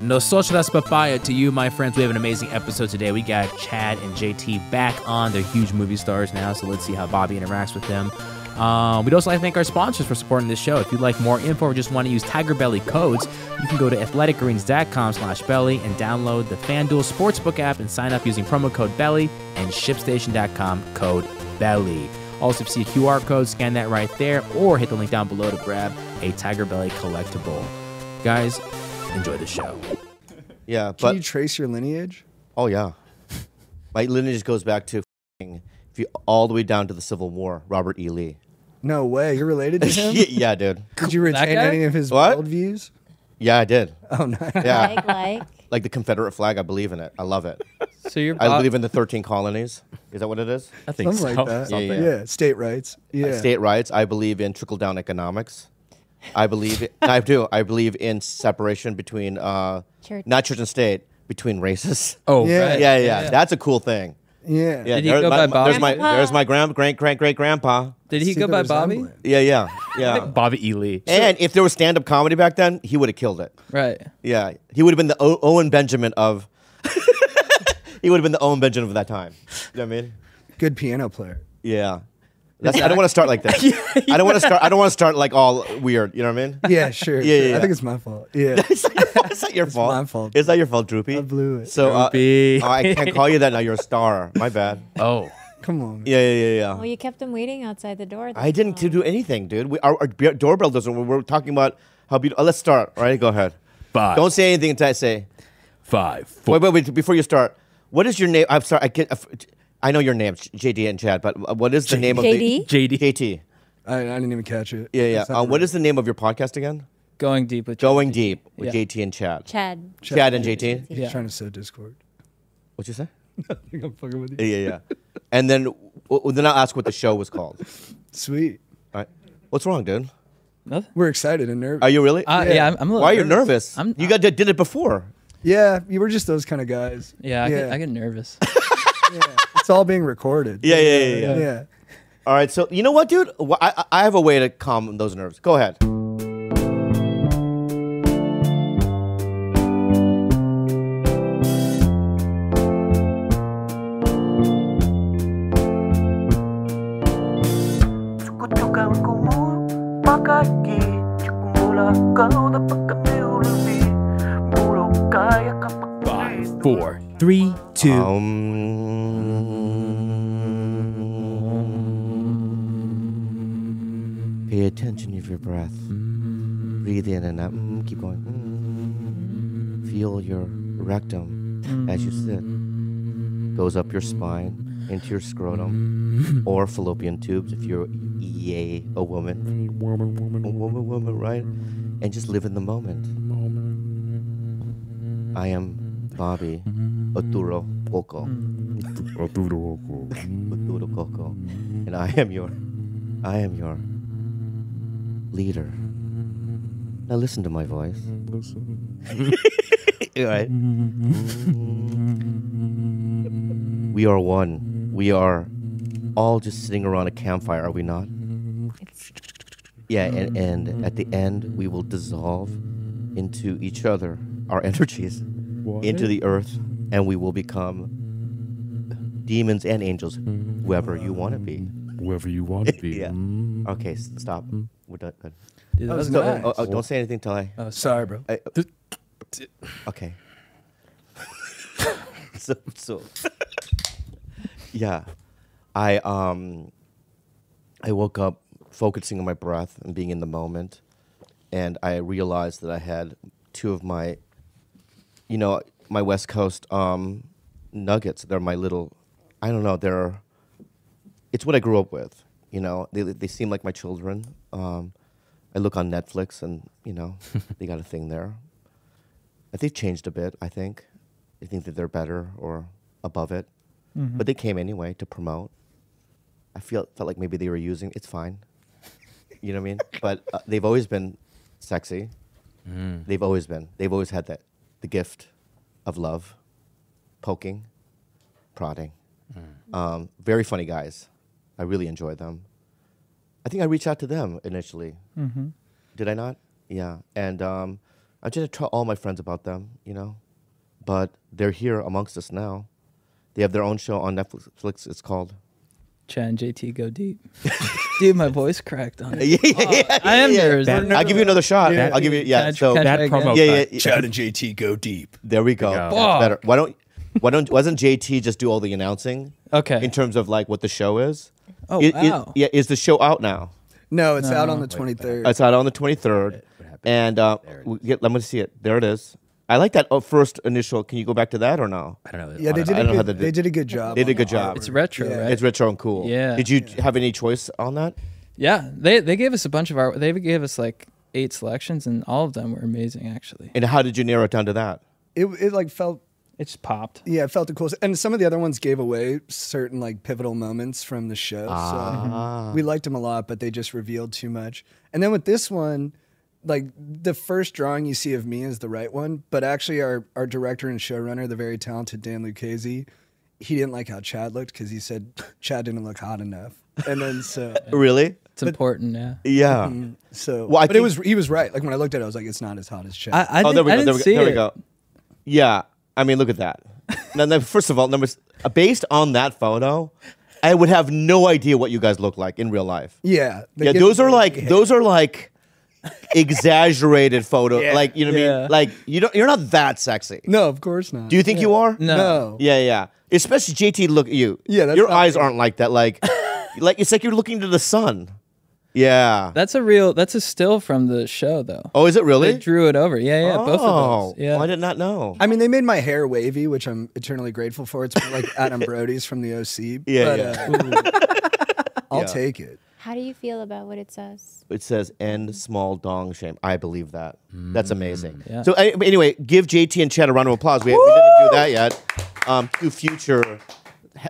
No socialist papaya to you, my friends. We have an amazing episode today. We got Chad and JT back on. They're huge movie stars now, so let's see how Bobby interacts with them. We'd also like to thank our sponsors for supporting this show. If you'd like more info or just want to use TigerBelly codes, you can go to athleticgreens.com/belly and download the FanDuel Sportsbook app and sign up using promo code BELLY and ShipStation.com code BELLY. Also, if you see a QR code, scan that right there or hit the link down below to grab a TigerBelly collectible. Guys, enjoy the show. Yeah, but Can you trace your lineage? oh yeah, my lineage goes back to all the way down to the Civil War. Robert E. Lee. No way. You're related to him? Yeah, dude. Did you retain guy? any of his What? worldviews? Yeah, I did. Oh, nice. Yeah, like the Confederate flag. I believe in it. I love it. So you're I believe in the 13 colonies. Is that what it is? I think Something like that. Yeah, Yeah, state rights. Yeah. State rights. I believe in trickle-down economics. I believe I do. I believe in separation between not church and state, between races. Oh, Yeah. right. Yeah. That's a cool thing. Yeah. Yeah, Did he go by Bobby? There's my great grandpa. Did he go Secret by Bobby? resemblance. Yeah. Bobby E. Lee. And if there was stand-up comedy back then, he would have killed it. Right. Yeah, he would have been the Owen Benjamin of. He would have been the Owen Benjamin of that time. You know what I mean? Good piano player. Yeah. I don't want to start like that. I don't want to start like all weird. You know what I mean? Yeah, sure. Yeah. I think it's my fault. Yeah. It's not your fault. my fault. It's not your fault, Droopy. I blew it. So Droopy. I can't call you that now. You're a star. My bad. Oh. Come on. Yeah. Well, you kept him waiting outside the door. I didn't do anything, dude. Our doorbell doesn't. We're talking about how beautiful. Let's start. All right, go ahead. 5. Don't say anything until I say. 5, 4. Wait. Before you start, what is your name? I'm sorry. I know your names, JD and Chad, but what is the name of the JD? JT? I didn't even catch it. Yeah. That's not What right. is the name of your podcast again? Going deep with Going Deep with Yeah. JT and Chad. Chad. Chad and JT. He's Yeah. trying to sow discord. What'd you say? I think I'm fucking with you. Yeah. And then I'll ask what the show was called. Sweet. All right. What's wrong, dude? Nothing. We're excited and nervous. Are you really? Yeah, I'm a little. Why are you nervous? I'm- You did it before. Yeah, you were just those kind of guys. Yeah, I get nervous. Yeah. It's all being recorded. Yeah. Yeah. All right. So you know what, dude? I have a way to calm those nerves. Go ahead. Five, 4, 3, 2. Pay attention of your breath. Breathe in and out. Keep going. Feel your rectum as you sit. Goes up your spine, into your scrotum, or fallopian tubes if you're a woman. Woman, right? And just live in the moment. I am Bobby Oturo Poco. Oturo Coco. And I am your leader. Now listen to my voice. Right. We are one. We are all just sitting around a campfire, are we not? Yeah, and at the end we will dissolve into each other, our energies, into the earth, and we will become demons and angels, whoever you want to be. Whoever you want to be. Yeah. Okay, stop. We're done. Good. Dude, that was So- nice. Don't say anything till I. Sorry, bro. Okay. so yeah, I woke up focusing on my breath and being in the moment, and I realized that I had two of my, my West Coast nuggets. They're my little, I don't know. It's what I grew up with. They seem like my children. I look on Netflix and they got a thing there. They've changed a bit, I think. I think that they're better or above it. Mm-hmm. But they came anyway to promote. I felt like maybe they were using. It's fine. You know what I mean? But they've always been sexy. They've always been. They've always had the gift of love, poking, prodding. Very funny guys. I really enjoy them. I think I reached out to them initially. Mm-hmm. Did I not? Yeah. And I just tell all my friends about them, you know, but they're here amongst us now. They have their own show on Netflix. It's called Chad and JT go deep. Dude, my voice cracked on it. yeah, I am nervous. I'll give you another shot. Yeah. I'll give you So Can I that try again? promo yeah, cut. yeah. Chad and JT go deep. There we go. There we That's go. better. Wasn't JT just do all the announcing? Okay. In terms of like what the show is. Oh, wow. Is the show out now? No, it's out on the 23rd. It's out on the 23rd. What happened? And let me see it. There it is. I like that first initial. Can you go back to that or no? I don't know. Yeah, they I don't know how did. they They did a good job. They did a on good the job. art. It's retro, Yeah. right? It's retro and cool. Yeah. Did you have any choice on that? Yeah, they gave us a bunch of art. They gave us like 8 selections, and all of them were amazing, actually. And how did you narrow it down to that? It like felt. It just popped. Yeah, it felt the coolest. And some of the other ones gave away certain like pivotal moments from the show. So we liked them a lot, but they just revealed too much. And then with this one, like the first drawing you see of me is the right one, but actually our director and showrunner, the very talented Dan Lucchese, he didn't like how Chad looked because he said Chad didn't look hot enough. And then so Really? It's important, yeah. Yeah. so Well, I but think- he was right. Like when I looked at it, I was like, it's not as hot as Chad. I Oh, there we I go. didn't see There we it. go. Yeah. I mean, look at that. Now, first of all, based on that photo, I would have no idea what you guys look like in real life. yeah. they Yeah, give- those are like exaggerated photo. Yeah. Like, you know what I Yeah. mean? Like you're not that sexy. No, of course not. Do you think you are? No. Yeah, yeah. Especially JT, look at you. Yeah, that's your not eyes me. aren't like that. Like it's like you're looking to the sun. Yeah. That's a still from the show, though. Oh, is it really? They drew it over. Yeah, yeah, both of those. Yeah. Well, I did not know. I mean, they made my hair wavy, which I'm eternally grateful for. It's more like Adam Brody's from the OC. Yeah, but, I'll Yeah. take it. How do you feel about what it says? It says "end small dong shame." I believe that. That's amazing. Yeah. So anyway, give JT and Chad a round of applause. We didn't do that yet. 2 future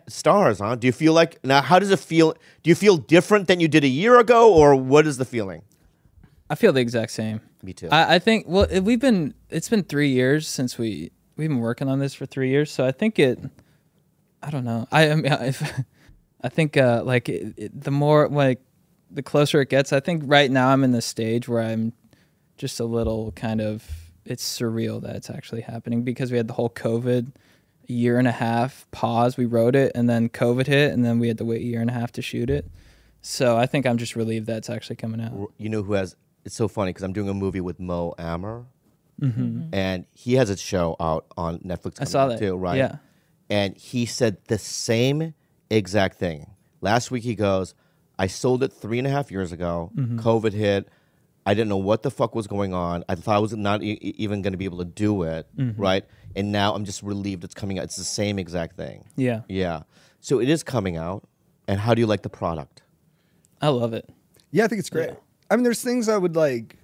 stars, huh? Do you feel like now? How does it feel? Do you feel different than you did a year ago, or what is the feeling? I feel the exact same. Me too. I think it's been 3 years since we've been working on this for 3 years, so I think I don't know. I mean, I think the more like the closer it gets, I think right now I'm in the stage where I'm just a little kind of, it's surreal that it's actually happening because we had the whole COVID year and a half pause. We wrote it and then COVID hit and then we had to wait a year and a half to shoot it. So I think I'm just relieved that it's actually coming out. You know who has? It's so funny because I'm doing a movie with Mo Amer, and he has a show out on Netflix. I saw coming out that too, right? Yeah. And he said the same exact thing. Last week he goes, I sold it 3.5 years ago. COVID hit. I didn't know what the fuck was going on. I thought I was not even going to be able to do it, right? And now I'm just relieved it's coming out. It's the same exact thing. Yeah. Yeah. So it is coming out. And how do you like the product? I love it. Yeah, I think it's great. Yeah. I mean, there's things I would like,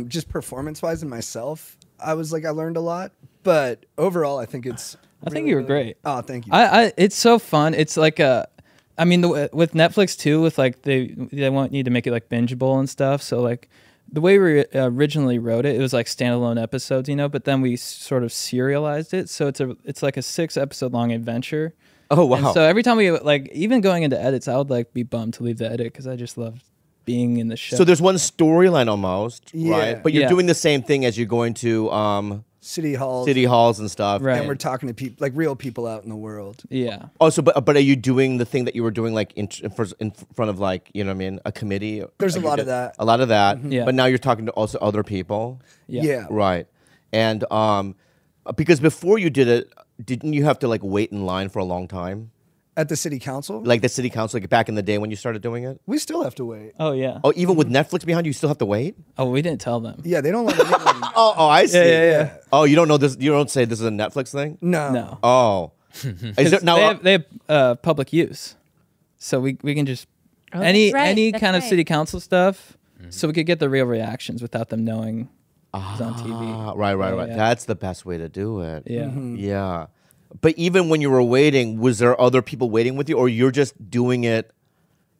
just performance-wise in myself. I learned a lot, but overall, I think it's. I think you were great. Oh, thank you. It's so fun. It's like I mean, with Netflix too, with like they want you to make it like bingeable and stuff. So like the way we originally wrote it, it was like standalone episodes, you know. But then we sort of serialized it, so it's like a 6-episode long adventure. Oh, wow. And so every time we like, even going into edits, I would like be bummed to leave the edit because I just love being in the show. So there's one storyline almost, Yeah. right? But you're Yeah. doing the same thing as you're going to City halls. city halls and stuff. Right. And we're talking to people, like real people out in the world. Yeah. Oh, so but are you doing the thing that you were doing like in front of like, you know what I mean, a committee? There's a Like, lot of that. A lot of that. Yeah. But now you're talking to also other people. Yeah. Right. And because before you did it, didn't you have to like wait in line for a long time? At the city council, Like the city council, like back in the day when you started doing it? we still have to wait. Oh yeah. Oh, even with Netflix behind you, you still have to wait? Oh, we didn't tell them. Yeah, they don't let anyone. Oh, I see. Yeah. Oh, you don't know this? You don't say this is a Netflix thing? No. No. Oh. Is there, now, they have public use, so we can just Oh, any that's right, any that's kind of right. city council stuff, so we could get the real reactions without them knowing it's on TV. Right. Yeah. That's the best way to do it. Yeah. Yeah. But even when you were waiting, was there other people waiting with you, or you're just doing it?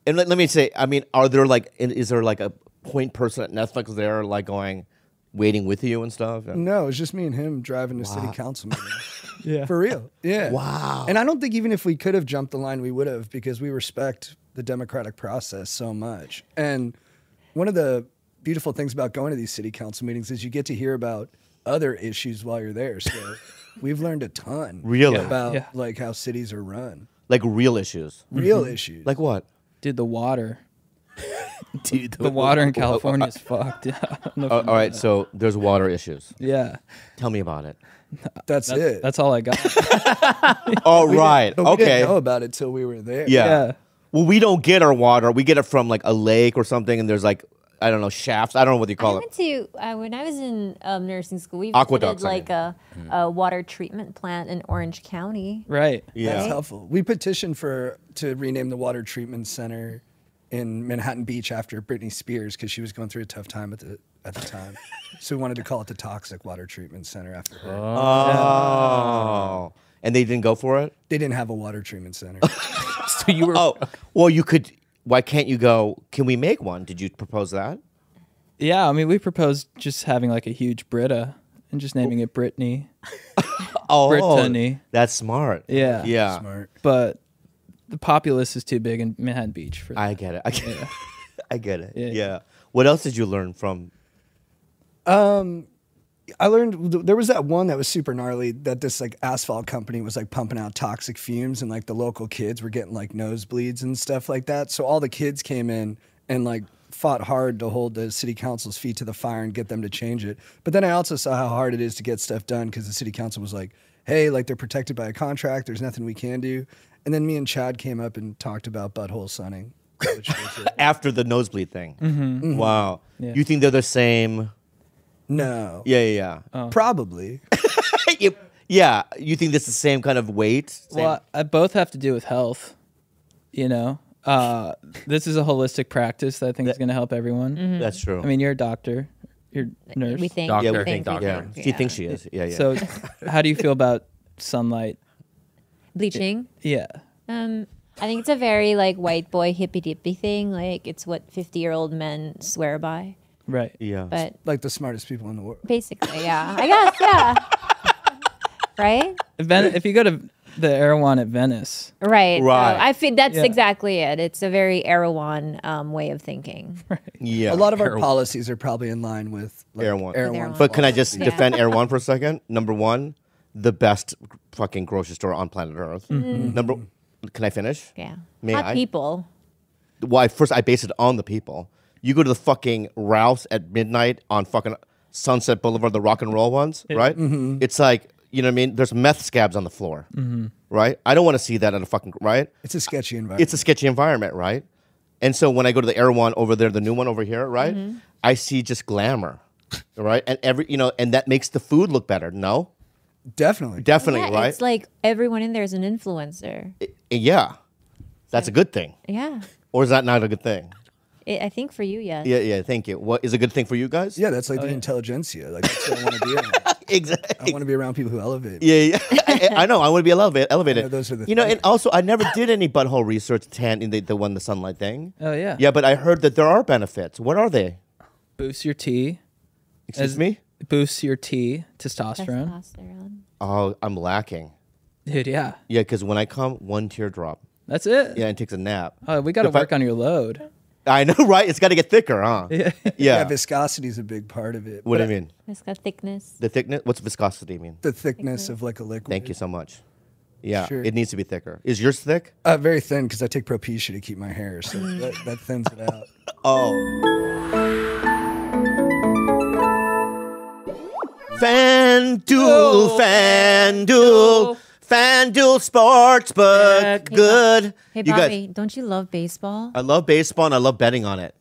And let me say, I mean, is there like a point person at Netflix there, like going, waiting with you and stuff? No, it's just me and him driving to city council meeting. Yeah. For real. Yeah. Wow. And I don't think even if we could have jumped the line, we would have, because we respect the democratic process so much. And one of the beautiful things about going to these city council meetings is you get to hear about other issues while you're there. So we've learned a ton Really? about like how cities are run. Like real issues. Real issues. Like what? Dude, the water. Dude, The water in California is fucked. Yeah, I don't know if you All know right, that. so there's water issues. Yeah. Tell me about it. that's it. That's all I got. All right. But we Okay. didn't know about it till we were there. Yeah. Yeah. Well, we don't get our water. We get it from like a lake or something, and there's like, I don't know, shafts. I don't know what you I call it. went to when I was in nursing school. We Aqueducts, visited I like a water treatment plant in Orange County. Right. That's Yeah. helpful. We petitioned to rename the water treatment center in Manhattan Beach after Britney Spears because she was going through a tough time at the time. So we wanted to call it the Toxic Water Treatment Center after her. Oh. And they didn't go for it? They didn't have a water treatment center. So you were. Oh, well, you could. Why can't you go? Can we make one? Did you propose that? Yeah, I mean, we proposed just having like a huge Brita and just naming it Brittany. Oh, Brittany. that's smart. Yeah. Yeah. Smart. But the populace is too big in Manhattan Beach for that. I get it. I get it. I get it. Yeah. Yeah. What else did you learn from? I learned there was that one that was super gnarly that this like asphalt company was like pumping out toxic fumes and like the local kids were getting like nosebleeds and stuff like that. So all the kids came in and like fought hard to hold the city council's feet to the fire and get them to change it. But then I also saw how hard it is to get stuff done because the city council was like, hey, like they're protected by a contract. There's nothing we can do. And then me and Chad came up and talked about butthole sunning. Which was After the nosebleed thing. Mm-hmm. Wow. Yeah. You think they're the same? no. Yeah. Probably. Yeah. You think this is the same kind of weight? Same- Well, both have to do with health. You know, this is a holistic practice that I think is going to help everyone. That's true. I mean, you're a doctor, you're a nurse. We think. Doctor. Yeah, we we think doctor. yeah. She thinks she is. Yeah. So, how do you feel about sunlight? Bleaching. Yeah. I think it's a very like white boy hippy dippy thing. Like it's what 50-year-old men swear by. Right. Yeah. But Like the smartest people in the world. basically, yeah. I guess, yeah. Right? If you go to the Erewhon at Venice, Right. Right. I think that's Yeah. exactly it. It's a very Erewhon way of thinking. Yeah. A lot of our Erewhon. policies are probably in line with like, Erewhon. Erewhon. But can I just Yeah. defend Air One for a second? Number one, the best fucking grocery store on planet Earth. Can I finish? Yeah. May Not I? people. Well, first I base it on the people. You go to the fucking Ralph's at midnight on fucking Sunset Boulevard, the rock and roll ones, right? It's like, you know what I mean? There's meth scabs on the floor, right? I don't want to see that at a fucking, right? It's a sketchy environment. It's a sketchy environment, right? And so when I go to the Air One over there, the new one over here, right? I see just glamour, right? And and that makes the food look better. No? Definitely. Definitely, Yeah, right? it's like everyone in there is an influencer. Yeah. That's a good thing. Yeah. Or is that not a good thing? I think for you, yes. Yeah, thank you. What is a good thing for you guys? Yeah, that's like the intelligentsia. Like that's what I want to be around. I Exactly. want to be around people who elevate. Yeah. I know. I want to be elevated. Yeah, those are the and things. also I never did any butthole research in the sunlight thing. oh yeah, Yeah, but I heard that there are benefits. What are they? boosts your T, Excuse me? boosts your T, testosterone. Testosterone. Oh, I'm lacking. Dude, yeah, Yeah, because when I come, one teardrop. that's it. Yeah, and takes a nap. Oh, we got to If I- work on your load. I know, right? It's got to get thicker, huh? Yeah. Yeah. Viscosity is a big part of it. What do But you mean? It's got thickness. The thickness? What's viscosity mean? The thickness of like a liquid. Thank you so much. Yeah, Sure. it needs to be thicker. Is yours thick? Very thin because I take Propecia to keep my hair, so that thins it out. Oh. FanDuel, FanDuel Sportsbook, good. Hey, You Bobby, don't you love baseball? I love baseball and I love betting on it.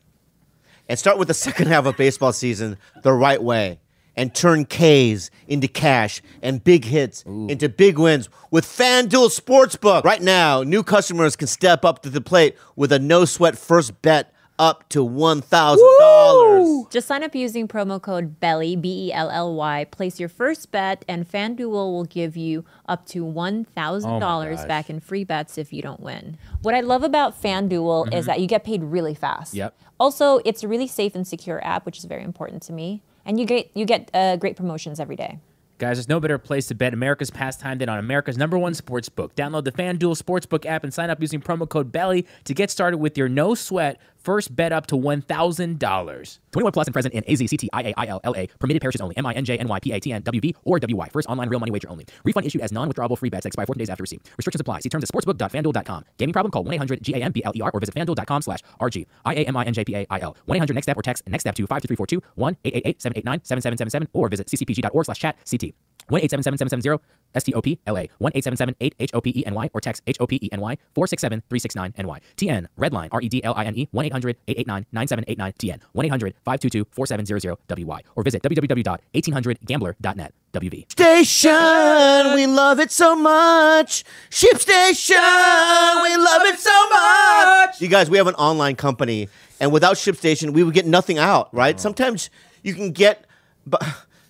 And start with the second half of baseball season the right way and turn Ks into cash and big hits into big wins with FanDuel Sportsbook. Right now, new customers can step up to the plate with a no-sweat first bet up to $1,000. Just sign up using promo code BELLY, B-E-L-L-Y. Place your first bet, and FanDuel will give you up to $1,000 back in free bets if you don't win. What I love about FanDuel is that you get paid really fast. Yep. Also, it's a really safe and secure app, which is very important to me. And you get great promotions every day. Guys, there's no better place to bet America's pastime than on America's #1 sportsbook. Download the FanDuel Sportsbook app and sign up using promo code BELLY to get started with your no-sweat First bet up to $1,000. 21 plus and present in AZCTIAILLA. Permitted parishes only. MINJNYPATNWV or WY. First online real money wager only. Refund issued as non-withdrawable free bets that expire 14 days after receipt. Restrictions apply. See terms at sportsbook.fanduel.com. Gaming problem? Call 1-800-GAMBLER or visit fanduel.com/RG. IAMINJPAIL. 1-800-NEXT STEP or text NEXT STEP to 52342 1-888-789-7777 or visit ccpg.org/chat-CT. 1-877-770-STOP-LA. 1-877-8-HOPENY or text HOPENY 467-369-NY. TN, Redline, REDLINE, 1-800-889-9789 TN, 1-800-522-4700 WY, or visit www.1800gambler.net WV. Station, we love it so much. Ship Station, we love it so much. You guys, we have an online company, and without Ship Station, we would get nothing out, right? Sometimes you can get...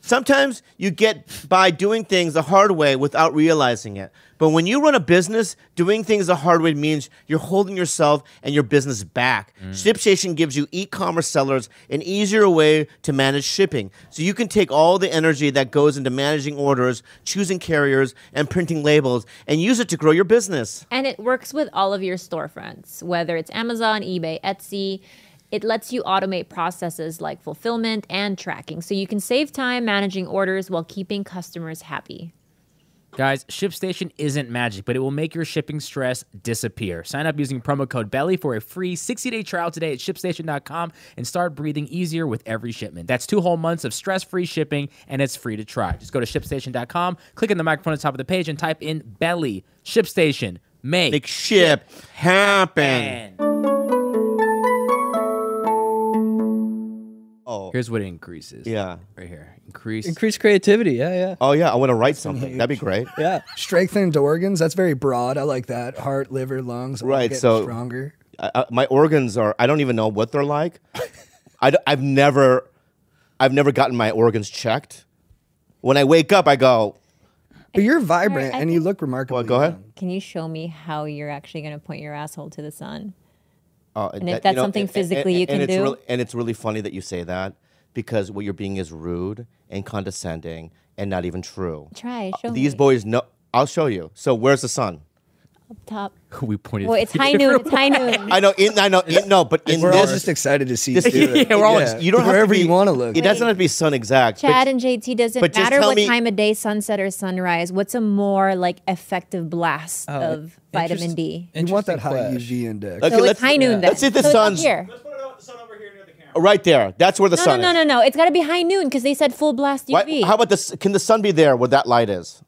Sometimes you get by doing things the hard way without realizing it. But when you run a business, doing things the hard way means you're holding yourself and your business back. ShipStation gives you e-commerce sellers an easier way to manage shipping. So you can take all the energy that goes into managing orders, choosing carriers, and printing labels, and use it to grow your business. And it works with all of your storefronts, whether it's Amazon, eBay, Etsy. It lets you automate processes like fulfillment and tracking, so you can save time managing orders while keeping customers happy. Guys, ShipStation isn't magic, but it will make your shipping stress disappear. Sign up using promo code BELLY for a free 60-day trial today at ShipStation.com and start breathing easier with every shipment. That's 2 whole months of stress-free shipping, and it's free to try. Just go to ShipStation.com, click on the microphone at the top of the page, and type in BELLY. ShipStation. Make ship happen. Oh. Here's what it increases. Yeah. Right here. Increase creativity. Yeah. Oh, yeah. I want to write something. That'd be great. Yeah. Strengthened organs. That's very broad. I like that. Heart, liver, lungs. Right. So stronger. My organs are, I don't even know what they're like. I've never gotten my organs checked. When I wake up, I go. But you're vibrant and you look remarkable. Well, go ahead. Can you show me how you're actually going to point your asshole to the sun? And if that's something physically you can do? And it's really funny that you say that, because what you're being is rude and condescending and not even true. Try, show me. These boys know. I'll show you. So where's the sun? Up top. We pointed. Well, it's high noon. It's high noon. I know. No, but in we're this, all just excited to see you do it. Yeah, we're all. You don't have wherever to be, you want to look. It doesn't have to be sun exact. Chad and JT, does it but just matter tell what me- time of day, sunset or sunrise? What's a more like effective blast of vitamin D? You want that high Interesting UV index. Okay, So it's high noon then. Let's see if the So it's up sun's here. Let's put the sun over here near the camera. right there. That's where the sun is. No. It's got to be high noon because they said full blast UV. How about this? Can the sun be there where that light is?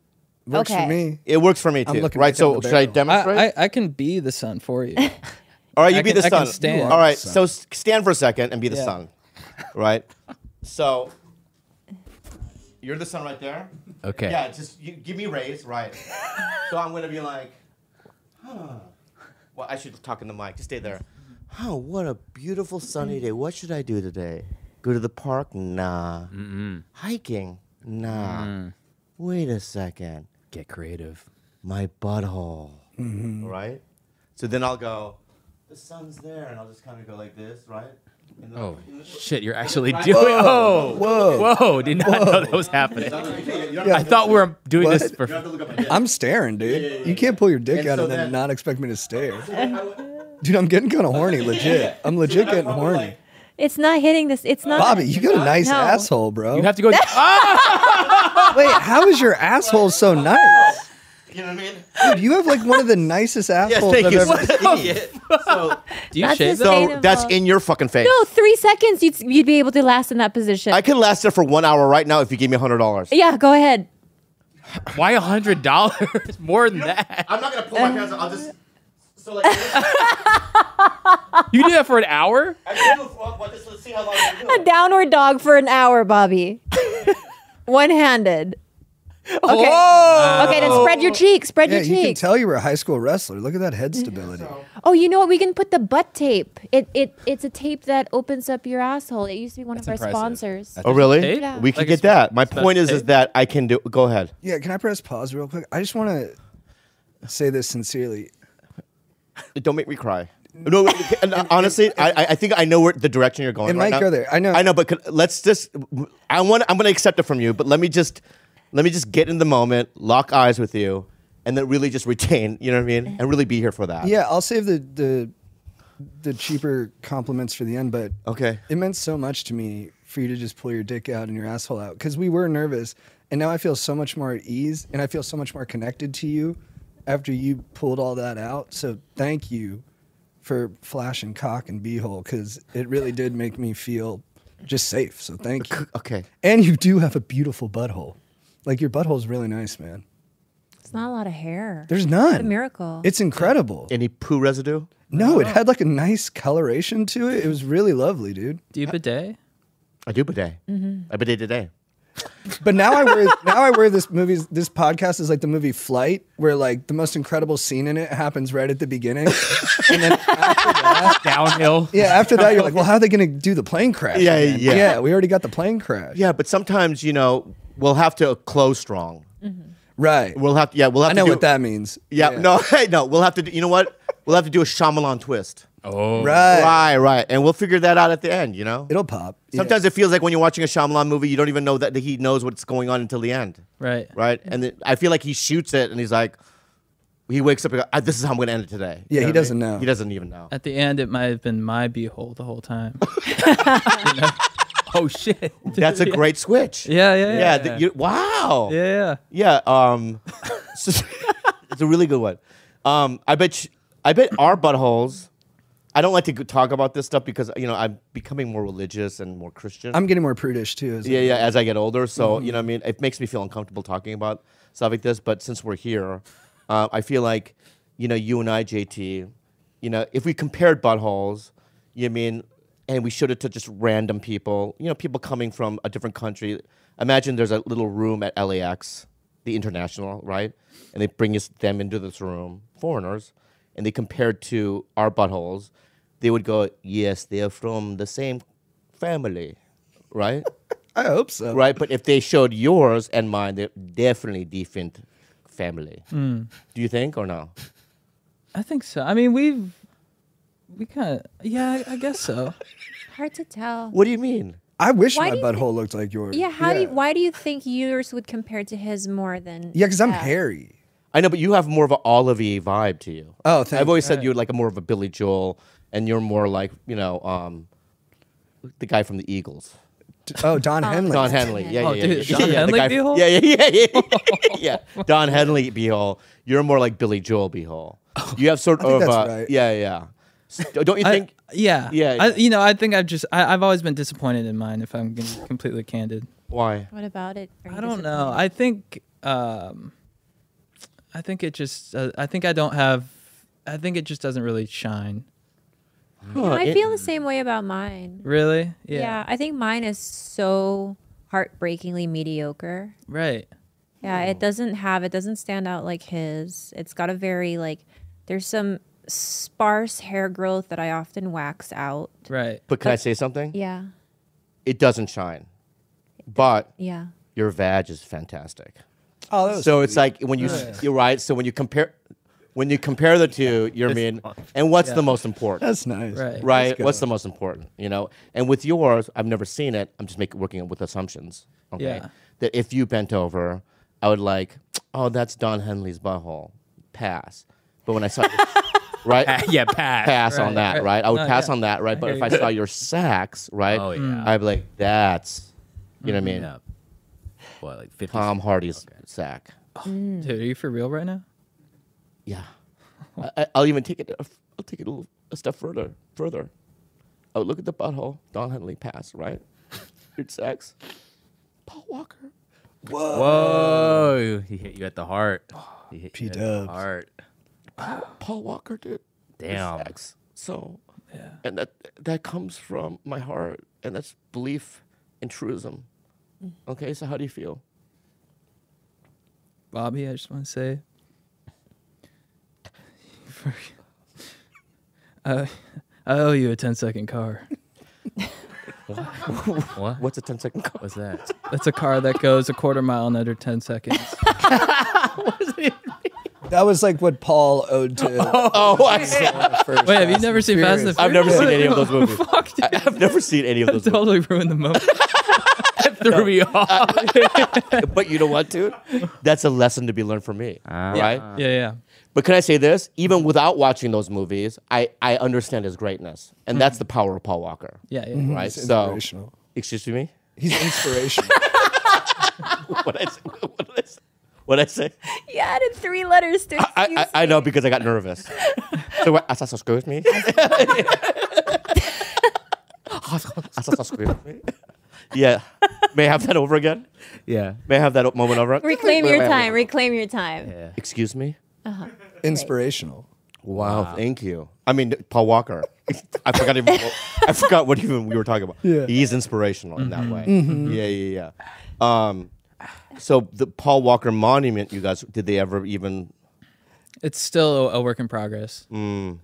Works okay. for me. It works for me too. I'm looking Right. right So down the should I barrel. demonstrate? I can be the sun for you. All right, you I be can- the I can sun. stand. All right, the so stand for a second and be the Yeah. sun. Right? So you're the sun right there? Okay. Yeah, just give me rays, right. So I'm going to be like, well, I should talk in the mic. Just stay there. Oh, what a beautiful sunny day. What should I do today? Go to the park? Nah. Hiking? Nah. Wait a second. Get creative. My butthole. Right? So then I'll go, the sun's there, and I'll just kind of go like this, right? And then Oh, shit, you're actually doing Oh. Whoa. Did not know that was happening. I thought we were doing What? this for... you have to look up my dick. I'm staring, dude. You can't pull your dick And out so and then then- not expect me to stare. Dude, I'm getting kind of horny, legit. I'm legit getting horny. It's not hitting this. It's not. Bobby, you got a nice No. asshole, bro. You have to go... Wait, how is your asshole so nice? You know what I mean? Dude, you have like one of the nicest Yes, assholes thank I've you. ever Idiot. So, Do you That's shave his them? name. so that's in your fucking face. No, 3 seconds you'd be able to last in that position. I can last there for 1 hour right now if you give me $100. Yeah, go ahead. Why $100? More than that. I'm not gonna pull my pants. I'll just. So like. You do that for an hour? Let's see how long I A downward dog for an hour, Bobby. One-handed. Okay. Whoa! Okay, then spread your cheeks. Spread Yeah, your you can cheeks. tell you were a high school wrestler. Look at that head stability. Oh, you know what? We can put the butt tape. It's a tape that opens up your asshole. It used to be one of our impressive. sponsors. Oh really? Tape? Yeah. We can Like get a that. My special point is tape? that I can do. Go ahead. Yeah, can I press pause real quick? I just want to say this sincerely. Don't make me cry. No, honestly, I think I know where the direction you're going. It right might now. go there. I know. I know, but let's just. I'm going to accept it from you, but let me just get in the moment, lock eyes with you, and then really just retain. You know what I mean? And really be here for that. Yeah, I'll save the the cheaper compliments for the end, but Okay. it meant so much to me for you to just pull your dick out and your asshole out, because we were nervous, and now I feel so much more at ease, and I feel so much more connected to you after you pulled all that out. So thank you for flashing cock and beehole, because it really did make me feel just safe. So thank you. Okay. And you do have a beautiful butthole. Like, your butthole's really nice, man. It's not a lot of hair. There's none. What a miracle. It's incredible. Any poo residue? No, it had like a nice coloration to it. It was really lovely, dude. Do you bidet? I do bidet. I bidet today. But now I wear this podcast is like the movie Flight, where like the most incredible scene in it happens right at the beginning. And then after that, Downhill. after that you're like, well, how are they going to do the plane crash? Yeah, again? yeah. Yeah, we already got the plane crash. Yeah, but sometimes, we'll have to close strong. Right. We'll have to, I know what that means. Yeah, no, we'll have to, you know what? We'll have to do a Shyamalan twist. Oh. Right. Right. And we'll figure that out at the end, It'll pop. Sometimes it feels like when you're watching a Shyamalan movie, you don't even know that he knows what's going on until the end. Right. Right? And I feel like he shoots it and he's like, he wakes up and goes, this is how I'm going to end it today. Yeah, You know he what I doesn't mean? know. He doesn't even know. At the end, it might have been my beehole the whole time. Oh shit. That's a great switch. Yeah. Wow. Yeah. It's a really good one. I bet our buttholes. I don't like to talk about this stuff because I'm becoming more religious and more Christian. I'm getting more prudish too. As I get older. So what I mean, it makes me feel uncomfortable talking about stuff like this. But since we're here, I feel like you and I, JT, if we compared buttholes, and we showed it to just random people, people coming from a different country. Imagine there's a little room at LAX, the International, right? And they bring them into this room, foreigners, and they compared to our buttholes, they would go, yes, they are from the same family, right? I hope so. Right, but if they showed yours and mine, they're definitely different family. Do you think or no? I think so. I mean, we kind of, I guess so. Hard to tell. What do you mean? I wish Why my do you butthole looked like yours. Yeah, why do you think yours would compare to his more than Yeah, because I'm that? hairy. I know, but you have more of an olive-y vibe to you. Oh, thank I've always you. said you're like more of a Billy Joel, and you're more like, the guy from the Eagles. Oh, Don Henley. Don Henley. Yeah, Oh, yeah, dude, yeah. Don yeah, Henley the guy beehole? Yeah. Don Henley beehole. You're more like Billy Joel beehole. You have sort I think of that's right. yeah. Don't you think? Yeah. Yeah. I think I've always been disappointed in mine, if I'm being completely candid. Why? What about it? Are you I don't know. disappointed? I think it just, I think it just doesn't really shine. I feel the same way about mine. Really? Yeah, I think mine is so heartbreakingly mediocre. Right. Yeah, it doesn't stand out like his. It's got a very there's some sparse hair growth that I often wax out. Right. But can I say something? Yeah. It doesn't shine. But Yeah. your vag is fantastic. Oh, that was So it's like when you're right. So when you compare the two, and what's the most important? That's nice. Right. Right. Let's go. What's the most important? And with yours, I've never seen it. I'm just working with assumptions. Okay. Yeah. That if you bent over, I would oh, that's Don Henley's butthole. Pass. But when I saw, right? Yeah, pass. Pass on Right, that, right. right? I would No, pass yeah. on that, right? But hear if I you. saw your sax, right? Oh, yeah. I'd be like, that's, you know what I mean? Yeah. What, like 50? Tom Hardy's sack. Dude, are you for real right now? Yeah. I'll even take it. I'll take it a step further. Oh, look at the butthole. Don Henley pass, right? Good sex. Paul Walker. Whoa. He hit you at the heart. He hit you at the P-dubs. heart. Paul Walker did. the Damn. sex. So, Yeah. and that comes from my heart, and that's belief in truism. Okay, so how do you feel? Bobby, I just want to say, I owe you a 10-second car. What? What's a 10-second call? What's that? That's a car that goes a quarter mile in under 10 seconds. That was like what Paul owed to. Oh, I see. Wait, have you never seen Fast and the Furious? I've never seen any of those movies. Fuck, dude. I've never seen any of those movies. Totally ruined the moment. That threw me off. But you know what, dude? That's a lesson to be learned for me, right? Yeah. But can I say this? Even without watching those movies, I understand his greatness, and that's the power of Paul Walker. Yeah. Right. He's inspirational. Excuse me. He's inspirational. What did I say? What did I say? You added 3 letters to excuse I know me. because I got nervous. So what? Excuse me. Excuse me. Yeah. May I have that over again? Yeah. May I have that moment over? Reclaim your time. Reclaim your time. Yeah. Excuse me. Inspirational. Wow, thank you. I mean, Paul Walker. I forgot what even we were talking about. Yeah. He's inspirational in that way. Yeah. So the Paul Walker monument, you guys, did they ever even? It's still a work in progress. We're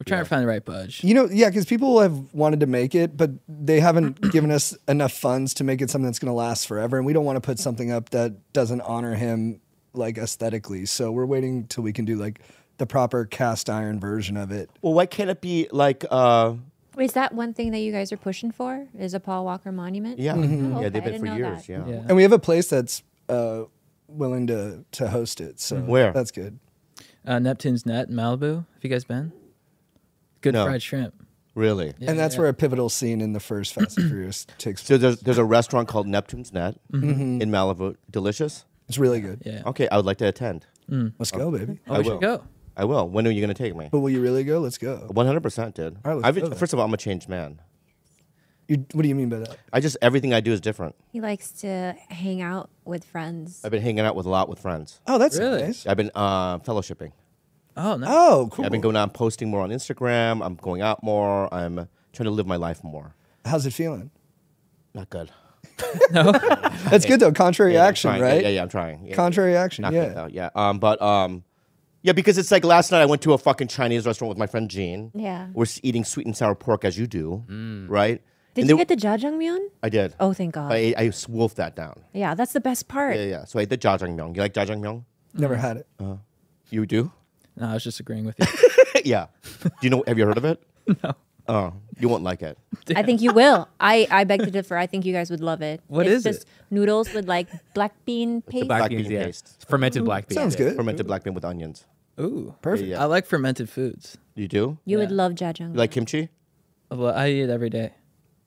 trying to find the right budge. You know, yeah, because people have wanted to make it, but they haven't given us enough funds to make it something that's going to last forever. And we don't want to put something up that doesn't honor him like aesthetically. So we're waiting till we can do like the proper cast iron version of it. Well, why can't it be like? Is that one thing that you guys are pushing for? Is a Paul Walker monument? Yeah, Oh, yeah, okay. they've I been for didn't know years. that. Yeah. Yeah. And we have a place that's willing to host it. So Where? That's good. Neptune's Net in Malibu. Have you guys been? Good No. fried shrimp. Really? Yeah, And that's yeah. where a pivotal scene in the first Fast and Furious takes So place. there's a restaurant called Neptune's Net in Malibu. Delicious. It's really good. Yeah. Okay, I would like to attend. Let's go, baby. Oh, I we will. should go. I will. When are you going to take me? But will you really go? Let's go. 100%, dude. All right, let's go then. First of all, I'm a changed man. What do you mean by that? Everything I do is different. He likes to hang out with friends. I've been hanging out with a lot with friends. Oh, that's Really? nice. I've been fellowshipping. Oh, no. Oh, cool. I've been going out and posting more on Instagram. I'm going out more. I'm trying to live my life more. How's it feeling? Not good. That's good though. Contrary I'm action, trying. right? Yeah, I'm trying. Yeah, Contrary action. Not Yeah. good though. Yeah. Yeah, because it's like last night I went to a fucking Chinese restaurant with my friend Jean. Yeah. We're eating sweet and sour pork as you do, right? Did And you they- get the jajangmyeon? I did. Oh, thank God. I wolfed that down. Yeah, that's the best part. Yeah. So I ate the jajangmyeon. You like jajangmyeon? Never had it. You do? No, I was just agreeing with you. Yeah. Do you know? Have you heard of it? No. Oh, you won't like it. I think you will. I beg to differ. I think you guys would love it. What It's is just it? noodles with like black bean paste. black Black bean beans, yeah. paste. Fermented black beans. Sounds good. Fermented black bean with onions. Ooh. Perfect. Yeah. I like fermented foods. You do? You would Yeah. love jajangmyeon. You like kimchi? Well, I eat it every day.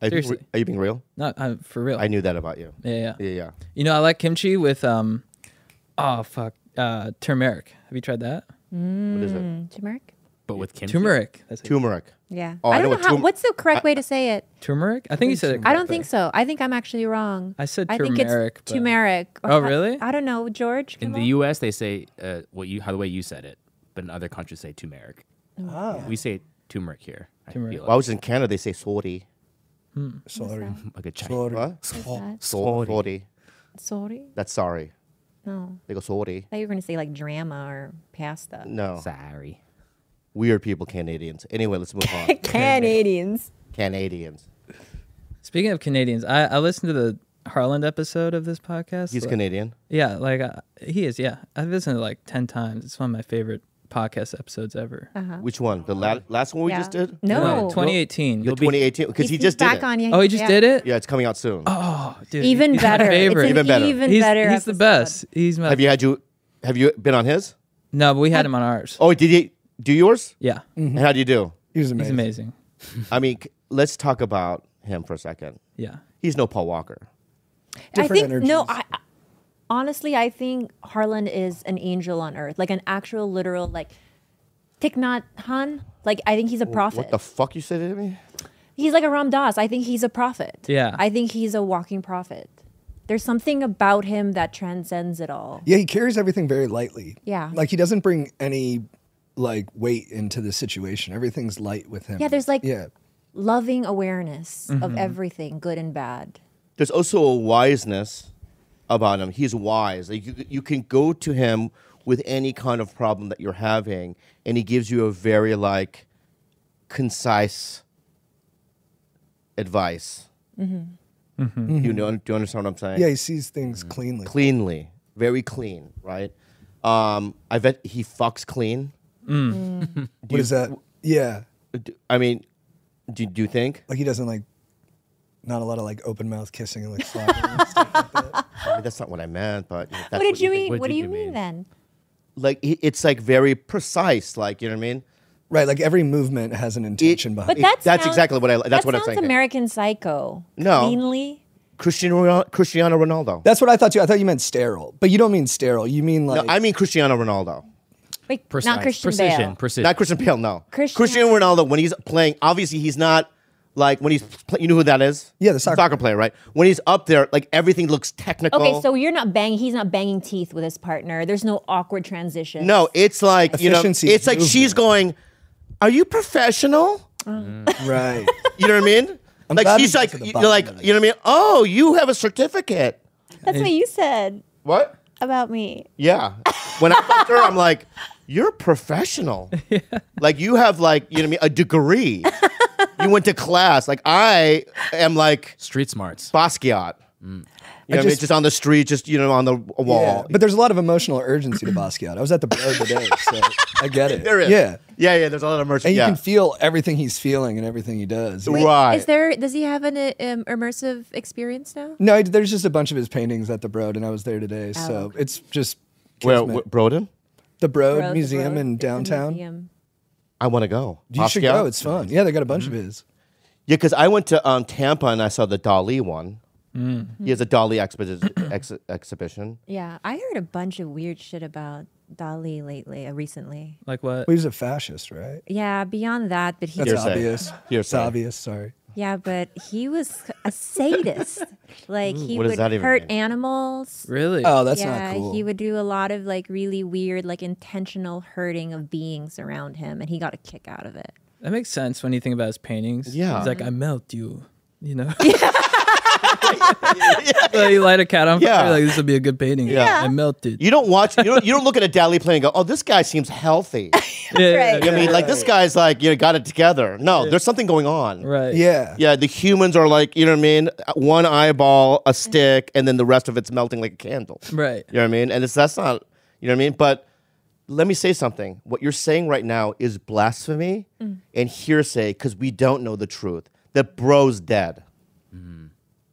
Are you being Seriously. are you being real? Not for real. I knew that about you. Yeah. Yeah. You know, I like kimchi with turmeric. Have you tried that? What is it? Turmeric? But with kimchi. Turmeric. That's it. Turmeric. Yeah. Oh, I I don't know know what how. What's the correct way to say it? Turmeric? I think you said it. I don't correctly. think so. I think I'm actually wrong. I said I think turmeric, it's but- turmeric. Oh, really? I don't know, George. In come the on. U.S., they say how the way you said it, but in other countries say turmeric. Ah, We say turmeric here. I Turmeric. feel Well, I was in Canada. They say sorry. sorry. like a Chinese. What? What's that? Sorry. Sorry? That's sorry. No. They go sorry. I thought you were going to say like drama or pasta. No. Sorry. Weird people, Canadians. Anyway, let's move on. Canadians. Canadians. Speaking of Canadians, I listened to the Harland episode of this podcast. He's Like- Canadian. Yeah, like he is. Yeah, I've listened to it like 10 times. It's one of my favorite podcast episodes ever. Which one? The last one we Yeah. just did? No. 2018. The 2018? Because he just did back it. on you. Oh, he just did it. Yeah, it's coming out soon. Oh, dude, Even he's my better. favorite. It's an Even better. even he's better he's the episode. best. He's my. Have you been on his? No, but we had him on ours. Oh, did he do yours? Yeah, And how do you do? He was he's amazing. amazing. I mean, let's talk about him for a second. Yeah. He's no Paul Walker. I Different think energies. no. Honestly, I think Harland is an angel on earth, like an actual literal like Thich Nhat Hanh. Like I think he's a prophet. What the fuck you said to me? He's like a Ram Dass. I think he's a prophet. Yeah. I think he's a walking prophet. There's something about him that transcends it all. Yeah, he carries everything very lightly. Yeah. Like he doesn't bring any like weight into the situation. Everything's light with him. Yeah, there's like yeah. loving awareness of everything, good and bad. There's also a wiseness about him. He's wise. Like you can go to him with any kind of problem that you're having, and he gives you a very like concise advice. Do you understand what I'm saying? Yeah, he sees things cleanly. Cleanly, very clean, right? I bet he fucks clean. What is that? Yeah. I mean, do you think? Like he doesn't like Not a lot of like open mouth kissing and like slapping and stuff like that. I mean, that's not what I meant, but that's What did you think. mean? What do you mean then? Like it's like very precise. Like you know what I mean? Right, like every movement has an intention behind But it. that's exactly what I. That's what I'm saying. American Psycho. No. Cleanly. Cristiano Ronaldo. That's what I thought too. I thought you meant sterile, but you don't mean sterile. You mean like No, I mean Cristiano Ronaldo. Wait, Precise. not Christian Precision. Bale. Precision. Not Christian Bale. No. Cristiano- Cristiano Ronaldo when he's playing. Obviously, he's not like when he's. You know who that is? Yeah, the soccer player, right? When he's up there, like everything looks technical. Okay, so you're not banging. He's not banging teeth with his partner. There's no awkward transition. No, it's like you know. Efficiency It's like movement. she's going. Are you professional? right. You know what I mean? I'm Like glad she's we like, got to the you're bottom like, of this. you know what I mean? Oh, you have a certificate. That's what you said What? about me. Yeah. When I fucked her, I'm like, you're professional. Like you have like, you know what I mean, a degree. You went to class. Like I am like Street smarts. Basquiat. You know what I mean? Just on the street, just you know, on the wall. Yeah, but there's a lot of emotional urgency to Basquiat. I was at the Bro today, so I get it. There is. Yeah. Yeah. There's a lot of merch. And you yeah. can feel everything he's feeling and everything he does. Right. Does he have an immersive experience now? No, there's just a bunch of his paintings at the Broad, and I was there today, so it's just Where, kismet. Broden? The Broad Broad, the Museum Broad. in It's a downtown. museum. I want to go. You should Basquiat? go. It's fun. Yeah, they got a bunch of his. Yeah, because I went to Tampa and I saw the Dali one. He has a Dali exhibition. Yeah, I heard a bunch of weird shit about Dali recently. Like what? Well, he's a fascist, right? Yeah, beyond that, but he That's Hearsay. obvious. Hearsay. It's obvious. Sorry. yeah, but he was a sadist. Like he What does would that even hurt mean? animals. Really? Oh, that's yeah, not cool. he would do a lot of like really weird, like intentional hurting of beings around him, and he got a kick out of it. That makes sense when you think about his paintings. Yeah. He's like, I melt you. You know? So you light a cat on fire, Yeah. like, this would be a good painting. Yeah. I melted. You don't watch. You don't look at a Dali play and go, "Oh, this guy seems healthy." Yeah, right. I mean, like this guy's like got it together. No, there's something going on. Right. Yeah. Yeah, the humans are like, you know what I mean? One eyeball, a stick, and then the rest of it's melting like a candle. Right. You know what I mean? And that's not, you know what I mean? But let me say something. What you're saying right now is blasphemy and hearsay because we don't know the truth. That bro's dead.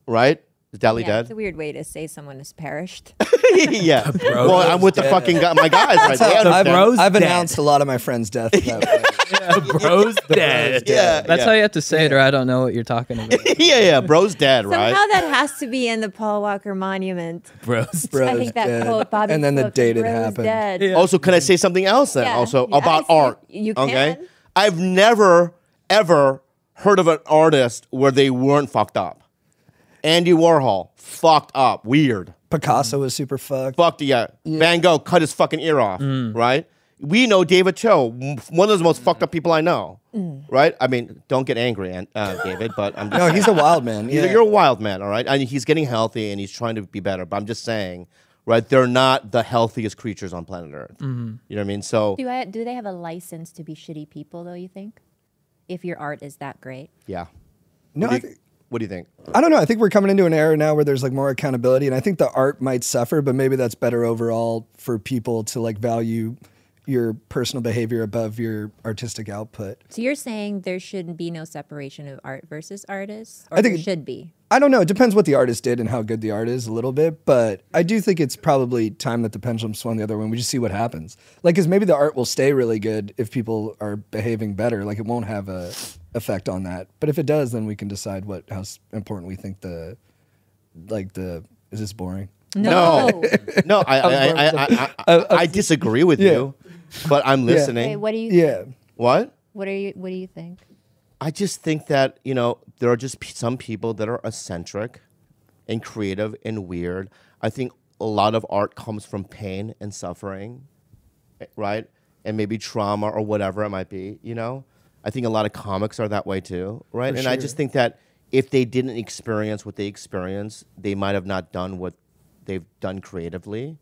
Right? Is Dali Yeah, dead? it's a weird way to say someone has perished. Yeah. Well, I'm with the fucking guy, my guys right there. I've, bro's I've dead. announced a lot of my friends' death. That way. Bro's dead. Yeah. That's how you have to say it, or I don't know what you're talking about. Yeah, bro's dead, right? Somehow that has to be in the Paul Walker Monument. Bro's Bro's I think that dead. quote, Bobby and then the quote, date it "Bro's happened. dead." Yeah. Also, can I say something else then? Yeah. Also Yes, about art. you Okay. can. I've never ever heard of an artist where they weren't fucked up. Andy Warhol, fucked up, weird. Picasso was super fucked. Fucked, yeah. Van Gogh cut his fucking ear off, right? We know David Cho, one of the most fucked up people I know, right? I mean, don't get angry, David, but I'm just No, he's a wild man. Yeah. You're a wild man, all right? And he's getting healthy and he's trying to be better, but I'm just saying, right? They're not the healthiest creatures on planet Earth. You know what I mean? So, Do they have a license to be shitty people, though, you think? If your art is that great? yeah. No, What do you think? I don't know. I think we're coming into an era now where there's like more accountability, and I think the art might suffer, but maybe that's better overall for people to like value your personal behavior above your artistic output. So you're saying there shouldn't be no separation of art versus artists? Or I think there should be? I don't know. It depends what the artist did and how good the art is a little bit, but I do think it's probably time that the pendulum swung the other way. We just see what happens. Like, because maybe the art will stay really good if people are behaving better. Like, it won't have a effect on that. But if it does, then we can decide how important we think is this boring? No. No, I disagree with you, but I'm listening. Wait, what do you Yeah. What? What do you think? I just think that, there are just some people that are eccentric and creative and weird. I think a lot of art comes from pain and suffering, right? And maybe trauma or whatever it might be, I think a lot of comics are that way too, right? And I just think that if they didn't experience what they experienced, they might have not done what they've done creatively.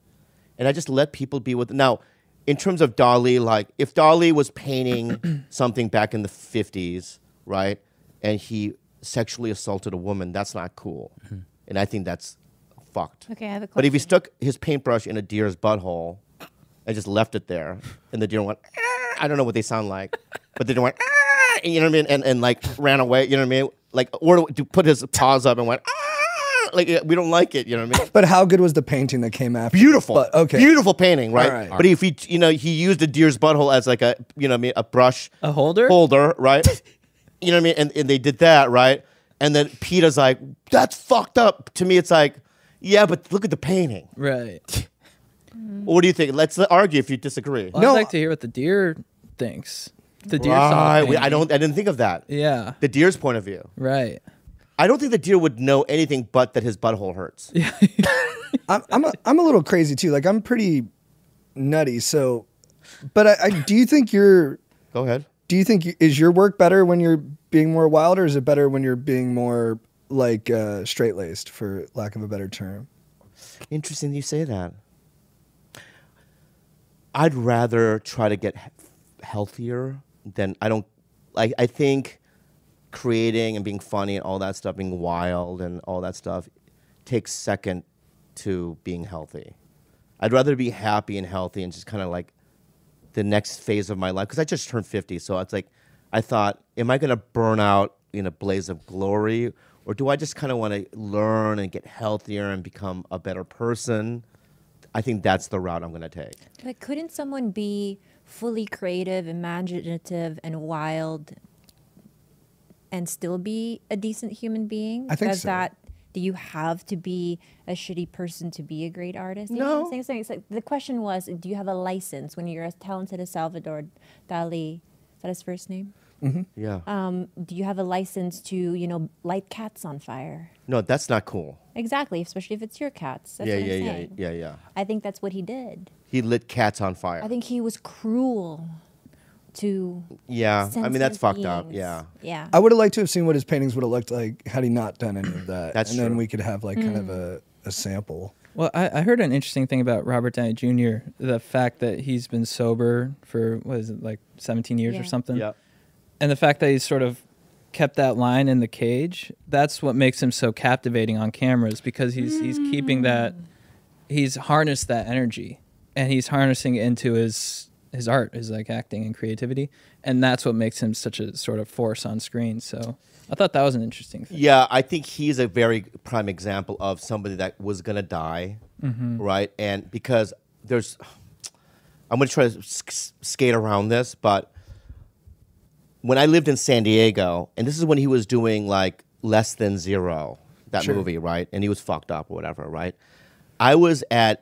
And I just let people be with. Now, in terms of Dali, like if Dali was painting something back in the 50s, right? And he sexually assaulted a woman, that's not cool. And I think that's fucked. Okay, I have a question. But if he stuck his paintbrush in a deer's butthole and just left it there, and the deer went, I don't know what they sound like, but they went, you know what I mean? And like ran away, you know what I mean? like, or to put his paws up and went, like, we don't like it, you know what I mean? But how good was the painting that came after? Beautiful. But, okay. Beautiful painting, right? All right. But if he, he used a deer's butthole as like a, a brush. A holder? Holder, right? You know what I mean? And they did that, right? And then Peter's like, that's fucked up. To me, it's like, yeah, but look at the painting. Right. What do you think? Let's argue if you disagree. Well, I'd like to hear what the deer thinks. The deer saw the Right. painting. I didn't think of that. Yeah. The deer's point of view. Right. I don't think the deer would know anything but that his butthole hurts. Yeah. I'm a little crazy too. Like I'm pretty nutty. So, but I do you think you're? Go ahead. Do you think is your work better when you're being more wild, or is it better when you're being more like straight laced, for lack of a better term? Interesting you say that. I'd rather try to get healthier than I think creating and being funny and all that stuff, being wild and all that stuff takes second to being healthy. I'd rather be happy and healthy and just kind of like the next phase of my life, because I just turned 50. So it's like, I thought, am I going to burn out in a blaze of glory, or do I just kind of want to learn and get healthier and become a better person? I think that's the route I'm going to take. But couldn't someone be fully creative, imaginative, and wild and still be a decent human being? I think so. Do you have to be a shitty person to be a great artist? You No. know what I'm saying? So it's like, the question was, do you have a license when you're as talented as Salvador Dali? Is that his first name? Yeah. Do you have a license to, light cats on fire? No, that's not cool. Exactly, especially if it's your cats. That's Yeah, what I'm yeah, saying. yeah. I think that's what he did. He lit cats on fire. I think he was cruel to Yeah, I mean, that's sentient fucked up. beings. Yeah. Yeah. I would have liked to have seen what his paintings would have looked like had he not done any of that. That's and then true. we could have like kind of a sample. Well, I heard an interesting thing about Robert Downey Jr., the fact that he's been sober for, what is it, like 17 years or Yeah. something? Yeah. And the fact that he's sort of kept that line in the cage, that's what makes him so captivating on cameras, because he's keeping that, he's harnessed that energy, and he's harnessing it into his art, his like acting and creativity, and that's what makes him such a sort of force on screen. So I thought that was an interesting thing. Yeah, I think he's a very prime example of somebody that was going to die, right? And because I'm going to try to skate around this, but when I lived in San Diego, and this is when he was doing like Less Than Zero, that movie, right? And he was fucked up or whatever, right? I was there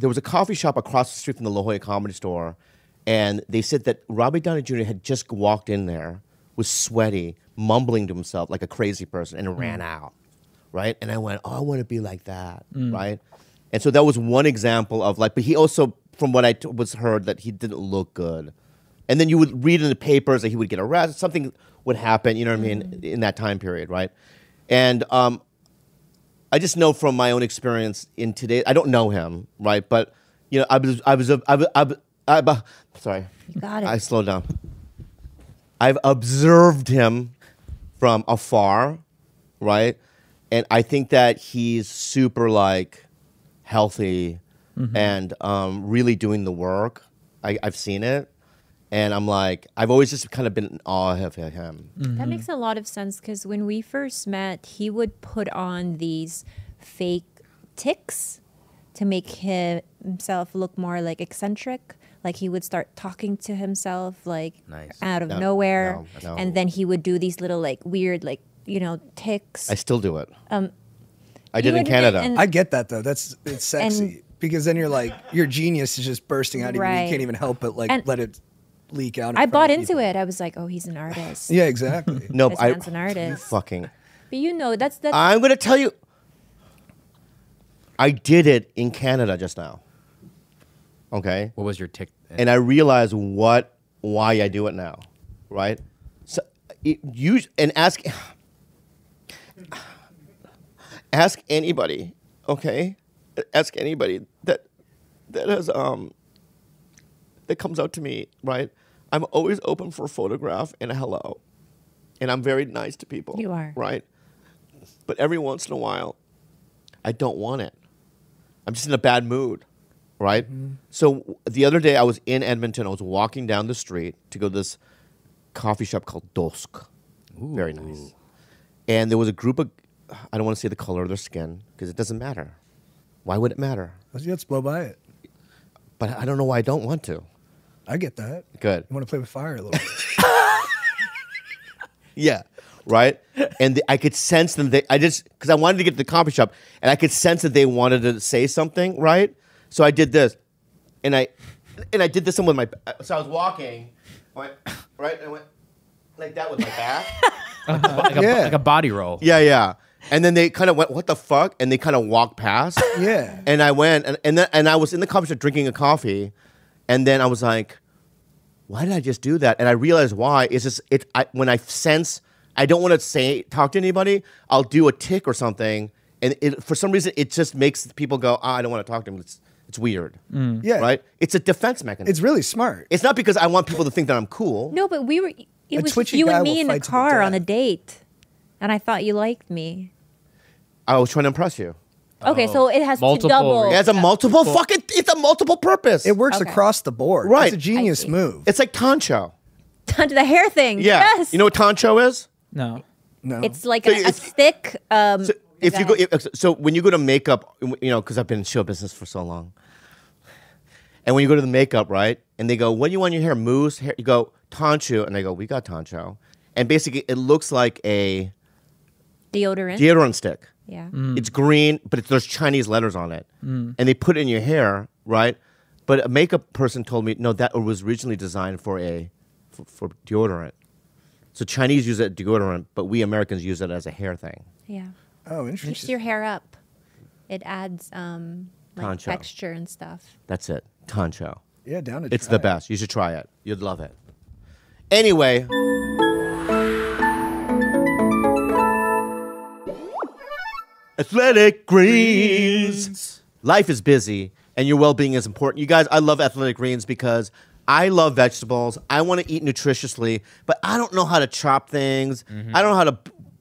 was a coffee shop across the street from the La Jolla Comedy Store, and they said that Robert Downey Jr. had just walked in there, was sweaty, mumbling to himself like a crazy person, and ran out, right? And I went, oh, I want to be like that, right? And so that was one example of like, but he also, from what I was heard, that he didn't look good. And then you would read in the papers that he would get arrested, something would happen, you know what I mean, in that time period, right? And I just know from my own experience in today, I don't know him, right? But, sorry. You got it. I slowed down. I've observed him from afar, right? And I think that he's super like healthy and really doing the work. I've seen it. And I'm like, I've always just kind of been in awe of him. That makes a lot of sense, because when we first met, he would put on these fake tics to make himself look more like eccentric. Like he would start talking to himself like out of nowhere. No. And then he would do these little like weird like, tics. I still do it. I He did in would- Canada. and- I get that though. It's sexy because then you're like your genius is just bursting out of you. You Right. can't even help but like And let it leak out. in I front bought of into people. it. I was like, oh, he's an artist. Yeah, exactly. No, This I man's an artist. fucking. But that's I'm gonna tell you. I did it in Canada just now. Okay, What was your tic? and I realized why I do it now, right? So ask anybody, okay? Ask anybody that has that comes out to me, right? I'm always open for a photograph and a hello, and I'm very nice to people. You are. Right, but every once in a while, I don't want it. I'm just in a bad mood, right? So the other day I was in Edmonton. I was walking down the street to go to this coffee shop called Dusk. Very nice. and there was a group of, I don't want to say the color of their skin because it doesn't matter. Why would it matter? Let's blow by it. But I don't know why I don't want to. I get that. Good. You want to play with fire a little bit. Yeah, right? And I could sense them. Because I wanted to get to the coffee shop, and I could sense that they wanted to say something, right? So I did this. And I did this with my, so I was walking, went, right? And I went like that with my back. like a body roll. Yeah. And then they kind of went, what the fuck? And they kind of walked past. Yeah. And I went, and I was in the coffee shop drinking a coffee, and then I was like, why did I just do that? And I realized why. It's just, when I sense I don't want to talk to anybody, I'll do a tic or something, and for some reason, it just makes people go, I don't want to talk to him. It's weird. Yeah. Right? It's a defense mechanism. It's really smart. It's not because I want people to think that I'm cool. No, but it was twitchy you guy and me will in a fight to the car on a death. date, and I thought you liked me. I was trying to impress you. Okay, so it has Multiple double. It has a multiple it's a multiple purpose. It works Okay. across the board. Right. It's a genius see. move. It's like Tancho. The hair thing. Yeah. Yes. You know what Tancho is? No. No. It's like So a it's- thick. So if you go, so when you go to makeup, because I've been in show business for so long, and when you go to the makeup, right, and they go, "What do you want in your hair? Mousse hair?" You go, "Tancho," and they go, "We got Tancho," and basically it looks like a deodorant. stick. Yeah. It's green, but there's Chinese letters on it, and they put it in your hair, right? But a makeup person told me, no, that was originally designed for for deodorant. So Chinese use it as deodorant, but we Americans use it as a hair thing. Yeah. Oh, Keeps interesting. your hair up. It adds like Poncho. texture and stuff. That's it, Tancho. Yeah, down to It's try the best. You should try it. You'd love it. Anyway. Athletic Greens. Life is busy, and your well-being is important. You guys, I love Athletic Greens because I love vegetables. I want to eat nutritiously, but I don't know how to chop things. I don't know how to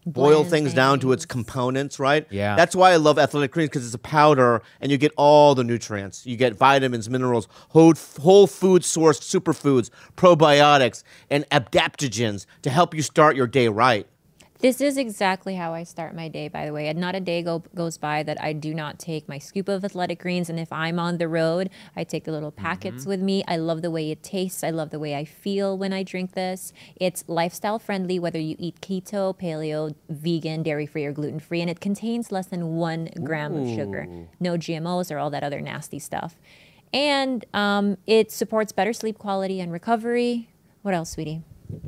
boil Blend things down to its things. components, right? Yeah. That's why I love Athletic Greens, because it's a powder, and you get all the nutrients. You get vitamins, minerals, whole food sourced superfoods, probiotics, and adaptogens to help you start your day right. This is exactly how I start my day, by the way. And not a day goes by that I do not take my scoop of Athletic Greens. And if I'm on the road, I take the little packets with me. I love the way it tastes. I love the way I feel when I drink this. It's lifestyle friendly, whether you eat keto, paleo, vegan, dairy-free, or gluten-free. And it contains less than 1 gram of sugar. No GMOs or all that other nasty stuff. And it supports better sleep quality and recovery. What else, sweetie?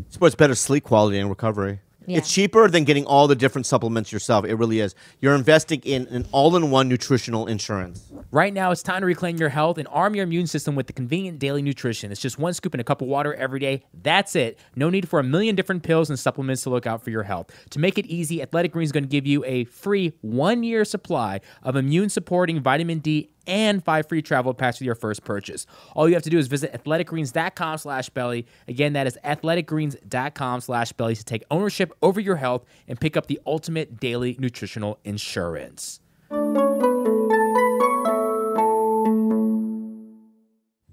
Supports better sleep quality and recovery. Yeah. It's cheaper than getting all the different supplements yourself. It really is. You're investing in an all-in-one nutritional insurance. Right now, it's time to reclaim your health and arm your immune system with the convenient daily nutrition. It's just 1 scoop in a cup of water every day. That's it. No need for a million different pills and supplements to look out for your health. To make it easy, Athletic Greens is going to give you a free 1-year supply of immune-supporting vitamin D and 5 free travel packs with your first purchase. All you have to do is visit athleticgreens.com/belly. Again, that is athleticgreens.com/belly to take ownership over your health and pick up the ultimate daily nutritional insurance. Do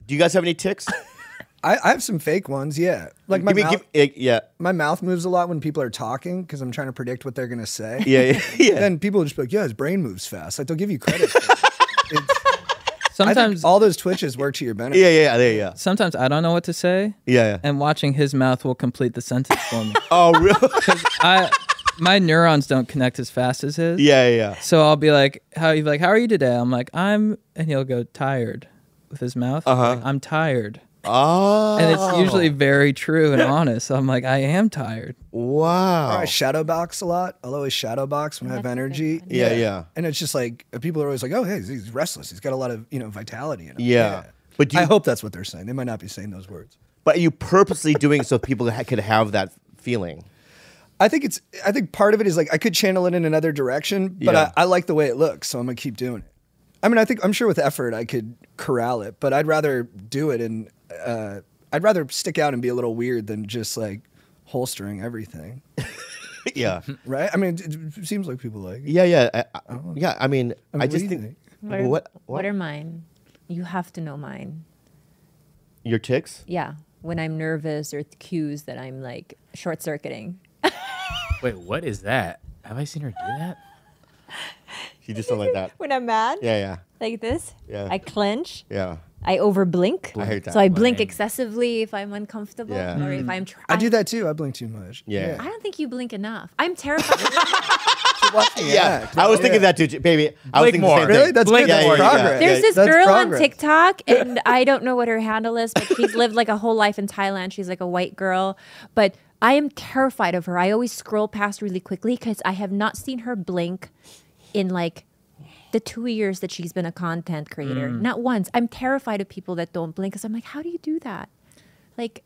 you guys have any tics? I have some fake ones, yeah. Like my mouth moves a lot when people are talking because I'm trying to predict what they're going to say. Yeah. Then people will just be like, yeah, his brain moves fast. Like, they'll give you credit for it. I think Sometimes, all those twitches work to your benefit. Yeah. sometimes I don't know what to say, Yeah. and watching his mouth will complete the sentence for me. Oh, really? My neurons don't connect as fast as his. Yeah. So I'll be like, how are you today? I'm like, and he'll go tired with his mouth. Uh-huh. Like, I'm tired. Oh. And it's usually very true and honest. So I'm like, I am tired. Wow. I shadow box a lot. I'll always shadow box when I have That's a good energy. one. Yeah. And it's just like, people are always like, oh, hey, he's restless. He's got a lot of, vitality in him. Yeah. But I hope that's what they're saying. They might not be saying those words. But are you purposely doing it so people could have that feeling? I think part of it is like I could channel it in another direction, but Yeah. I like the way it looks, so I'm gonna keep doing it. I mean, I'm sure with effort I could corral it, but I'd rather do it and I'd rather stick out and be a little weird than just like holstering everything, Yeah. right? I mean, it seems like people like it. Yeah. I mean, I what just do you think. What are mine? You have to know mine. Your tics? Yeah. When I'm nervous or cues that I'm like short circuiting. Wait, what is that? Have I seen her do that? She do something like that. When I'm mad, Yeah. like this, Yeah. I clench. Yeah. I overblink. I hate that. So I blink Blink. excessively if I'm uncomfortable Yeah. or if I'm trying. I do that too. I blink too much. Yeah. I don't think you blink enough. I'm terrified. Yeah. I was thinking that too, baby. I was Blink thinking more. the same Really? thing. That's Blink good. That's more, yeah. progress. There's this That's girl progress. on TikTok, and I don't know what her handle is, but she's lived like a whole life in Thailand. She's like a white girl, but I am terrified of her. I always scroll past really quickly because I have not seen her blink in like the 2 years that she's been a content creator. Not once. I'm terrified of people that don't blink because I'm like, how do you do that? Like,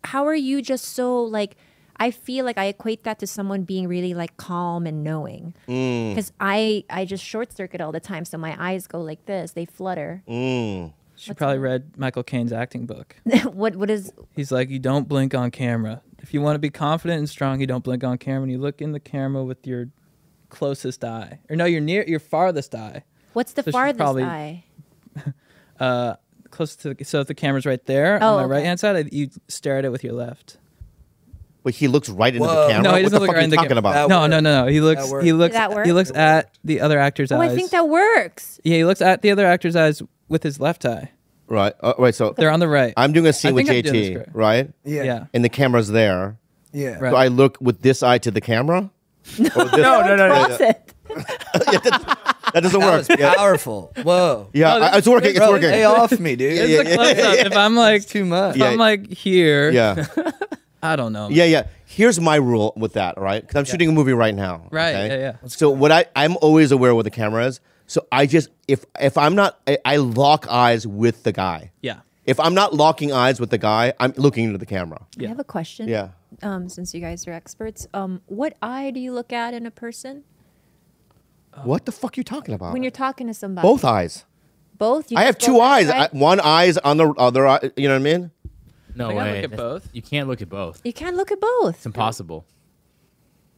how are you just so like, I feel like I equate that to someone being really like calm and knowing. Because I just short circuit all the time. So my eyes go like this, they flutter. She probably read Michael Caine's acting book. What is, He's like, you don't blink on camera. If you want to be confident and strong, you don't blink on camera. And you look in the camera with your closest eye. Or no, your farthest eye. what's the So she's farthest probably- eye? Close to so if the camera's right there Oh, on my okay. right hand side, you stare at it with your left. But he looks right into Whoa. the camera. No, he what doesn't the look fuck right are in you the talking about? That No, works. no, no, no. He looks. works. He looks. Does that work? He looks at the other actor's Oh, eyes. I think that works. Yeah, he looks at the other actor's eyes with his left eye. Right. Right. So They're on the right. I'm doing a scene I with think I'm doing this JT, correct. right? Yeah. Yeah. And the camera's there. Yeah. Right. So I look with this eye to the camera. Or this, Cross it. that doesn't That work. was Yeah, powerful. Whoa. it's working. It's Bro, working. Lay off me, dude. It's a close up. If I'm like Too much. if I'm like here, Yeah. I don't know. Yeah. Here's my rule with that, all right? Because I'm shooting a movie right now. Right, okay? yeah. So I'm always aware where the camera is. So I just if I'm not, I lock eyes with the guy. Yeah. If I'm not locking eyes with the guy, I'm looking into the camera. I have a question. Yeah. Since you guys are experts, what eye do you look at in a person What the fuck are you talking about? when you're talking to somebody? Both eyes. Both. You I have just go two left, eyes. right? One eye's on the other eye. You know what I mean? No I gotta way. look at both. You can't look at both. You can't look at both. It's impossible.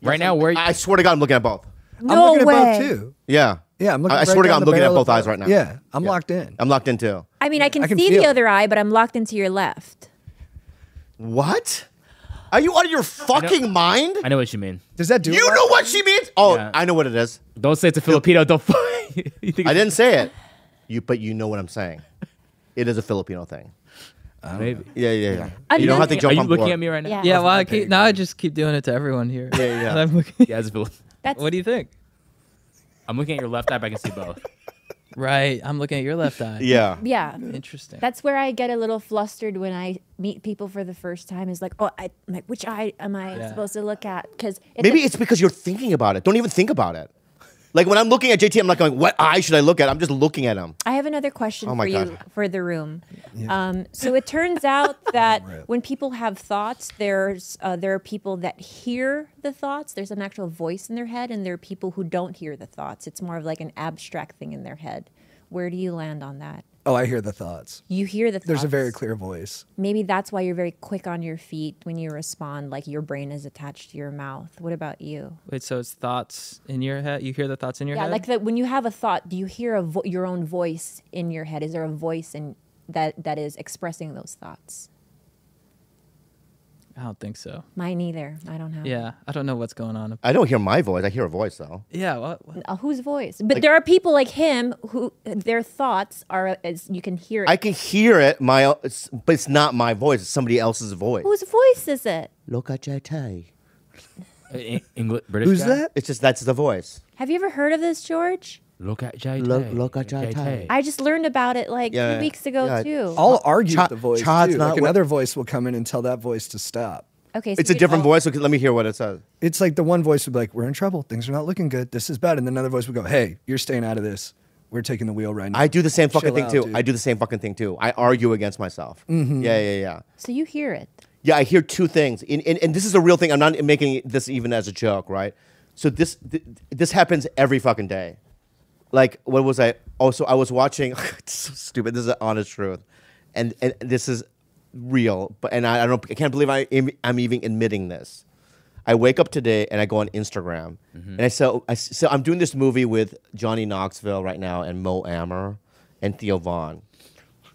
Right now, where I swear to God, I'm looking at both. I'm No looking way. at both too. Yeah. Yeah, I'm looking. I right swear to God, down I'm the looking at barrel of both eyes right now. Yeah, I'm locked in. I'm locked in too. I mean, I can can see feel the it. other eye, but I'm locked into your left. What? Are you out of your fucking mind? I know what you mean. Does that do? You it? know what she means? Oh, Yeah. I know what it is. Don't say it's a Filipino. Don't. You think I didn't say it. But you know what I'm saying. It is a Filipino thing. maybe. Yeah. I'm You don't not- have to Are jump you on looking board. at me right now? Yeah. Yeah, well, I just keep doing it to everyone here. Yeah. I'm looking. Yeah, it's a Filipino. That's What do you think? I'm looking at your left eye, but I can see both. Right, I'm looking at your left eye. Yeah. yeah. Interesting. That's where I get a little flustered when I meet people for the first time. Is like, I'm like, which eye am I Yeah. supposed to look at? Because Maybe it's because you're thinking about it. Don't even think about it. Like when I'm looking at JT, I'm not going, what eye should I look at? I'm just looking at him. I have another question Oh for my you God. for the room. So it turns out that when people have thoughts, there are people that hear the thoughts. There's an actual voice in their head, and there are people who don't hear the thoughts. It's more of like an abstract thing in their head. Where do you land on that? Oh, I hear the thoughts. You hear the thoughts. There's a very clear voice. Maybe that's why you're very quick on your feet when you respond, like your brain is attached to your mouth. What about you? Wait, so it's thoughts in your head? You hear the thoughts in your Yeah, head? like that. When you have a thought, do you hear your own voice in your head? Is there a voice in that is expressing those thoughts? I don't think so. Mine either. I don't have. Yeah, I don't know what's going on. I don't hear my voice. I hear a voice though. Yeah, what? Whose voice? But there are people like him who their thoughts are as you can hear it. I can hear it, but it's not my voice. It's somebody else's voice. Whose voice is it? Look at JT. English, British. Who's guy? that? It's just that's the voice. Have you ever heard of this, George? Look at JT. Look at JT. I just learned about it like Yeah, 2 weeks ago yeah. too. I'll argue Cha- with the voice Chad's too. not Like what- another voice will come in and tell that voice to stop. Okay, so It's a you're- different voice. Okay, let me hear what it says. It's like the one voice would be like, "We're in trouble. Things are not looking good. This is bad." And then another voice would go, "Hey, you're staying out of this. We're taking the wheel right now." I do the same fucking Chill thing out, too. dude. I do the same fucking thing too. I argue against myself. Yeah. So you hear it. Yeah, I hear two things, and this is a real thing. I'm not making this even as a joke, right? So this happens every fucking day. Like, what was I? Oh, so I was watching. It's so stupid. This is the honest truth, and this is real. But I can't believe I'm even admitting this. I wake up today and I go on Instagram, and so I'm doing this movie with Johnny Knoxville right now and Mo Amer and Theo Vaughn.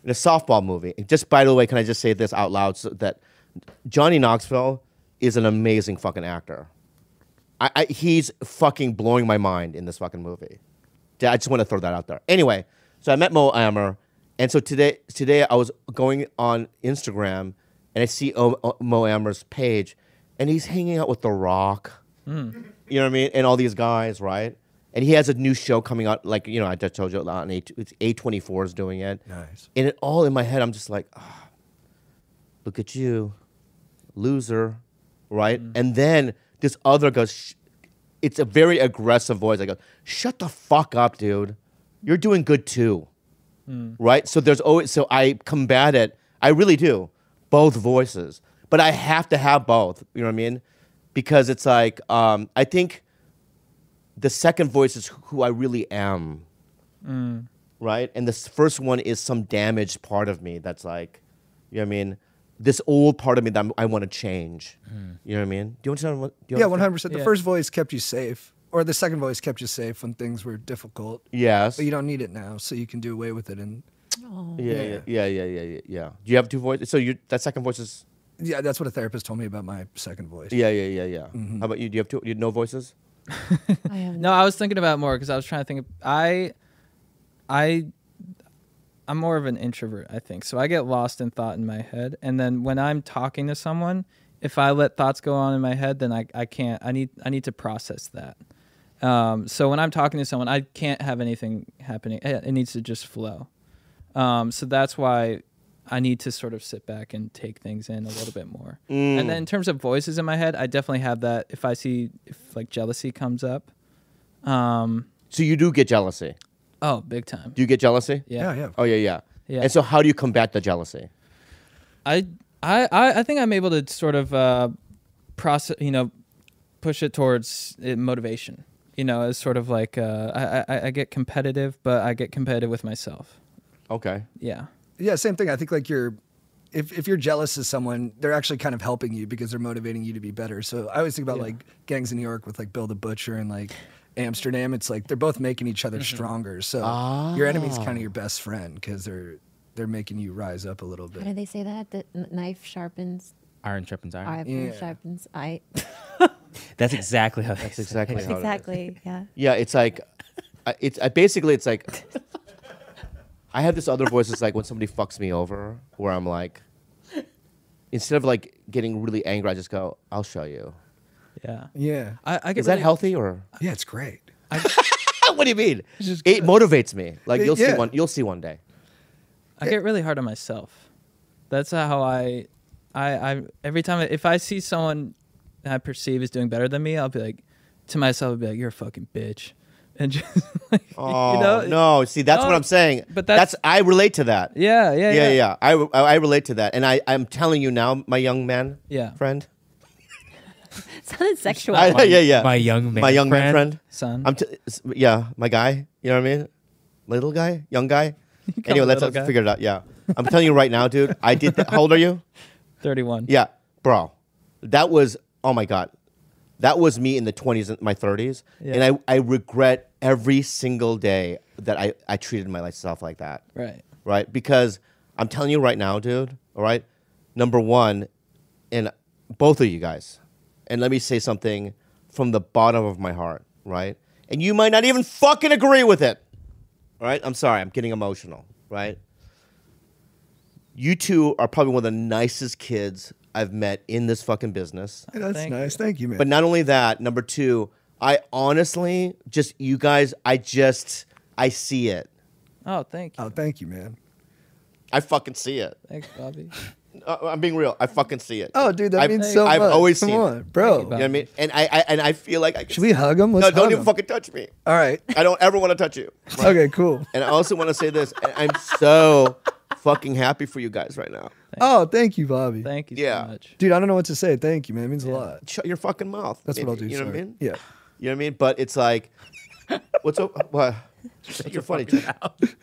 A softball movie. And just by the way, can I just say this out loud so that Johnny Knoxville is an amazing fucking actor. he's fucking blowing my mind in this fucking movie. I just want to throw that out there. Anyway, so I met Mo Amer, and so today I was going on Instagram, and I see Mo Amer's page, and he's hanging out with The Rock. You know what I mean? And all these guys, right? And he has a new show coming out, like, you know, I just told you, on it's A24 is doing it. Nice. And it all in my head, I'm just like, look at you, loser, right? And then this other goes, it's a very aggressive voice. I go, shut the fuck up, dude. You're doing good too, right? So there's always, so I combat it. I really do, both voices. But I have to have both, you know what I mean? Because it's like, I think the second voice is who I really am, right? And this first one is some damaged part of me that's like, you know what I mean? This old part of me that I want to change. You know what I mean? Do you understand? Yeah, 100%. The first voice kept you safe, or the second voice kept you safe when things were difficult. Yes. But you don't need it now, so you can do away with it. And Yeah. Do you have two voices? So that second voice is. yeah, that's what a therapist told me about my second voice. Yeah. How about you? Do you have two? You no voices? I have No, I was thinking about more because I was trying to think. I'm more of an introvert, I think. So I get lost in thought in my head, and then when I'm talking to someone, if I let thoughts go on in my head, then I can't. I need to process that. So when I'm talking to someone, I can't have anything happening. It needs to just flow. So that's why I need to sort of sit back and take things in a little bit more. And then in terms of voices in my head, I definitely have that. If like jealousy comes up. So you do get jealousy. Oh, big time. Do you get jealousy? Yeah. Oh yeah. Yeah. And so how do you combat the jealousy? I think I'm able to sort of process, push it towards motivation. As sort of like I get competitive, but I get competitive with myself. Okay. Yeah. Yeah, same thing. I think like if you're jealous of someone, they're actually kind of helping you because they're motivating you to be better. So I always think about like Gangs of New York with like Bill the Butcher and like Amsterdam. It's like they're both making each other stronger. So your enemy's kind of your best friend because they're making you rise up a little bit. How do they say that? The knife sharpens. Iron sharpens iron. Iron sharpens iron. That's exactly how. That's exactly how it is. Exactly. Yeah. Yeah, it's like, it's like, I have this other voice. It's like when somebody fucks me over, where I'm like, instead of like getting really angry, I just go, "I'll show you." Yeah. Yeah. I get Is that healthy or? Yeah, it's great. What do you mean? It motivates me. Like you'll Yeah. see one. You'll see one day. I get really hard on myself. That's how I every time if I see someone I perceive as doing better than me, I'll be like to myself, I'll be like, "You're a fucking bitch," and just like, Oh no! See, that's what I'm saying. But that's I relate to that. Yeah. I relate to that, and I'm telling you now, my young man, friend. Sounded sexual. Yeah. My young man. My young man friend. son. My guy. You know what I mean? Little guy, young guy. call Anyway, him let's little guy. figure it out. Yeah, I'm telling you right now, dude. I did that. How old are you? 31. Yeah, bro. That was, oh my God. That was me in the 20s and my 30s. Yeah. And I regret every single day that I treated myself like that. Right. Right? Because I'm telling you right now, dude, all right? Number one, and both of you guys, and let me say something from the bottom of my heart, right? And you might not even fucking agree with it. All right? I'm sorry. I'm getting emotional, right? You two are probably one of the nicest kids I've met in this fucking business. Hey, that's nice. Thank you, man. But not only that, number two, I honestly, just you guys, I see it. Oh, thank you. Oh, thank you, man. I fucking see it. Thanks, Bobby. I'm being real. I fucking see it. Oh, dude, that means so much. I've always Come seen on, it. bro. You know what I mean? And I feel like I can. Should we hug him? No, Let's don't hug even him. fucking touch me. All right. I don't ever want to touch you. Right? Okay, cool. And I also want to say this. I'm so fucking happy for you guys right now. Oh, thank you, Bobby. Thank you Yeah. so much. Dude, I don't know what to say. Thank you, man. It means a lot. Shut your fucking mouth. That's what I'll do. You know what I sorry. mean? Yeah. You know what I mean? But it's like, what's up? What? You're funny,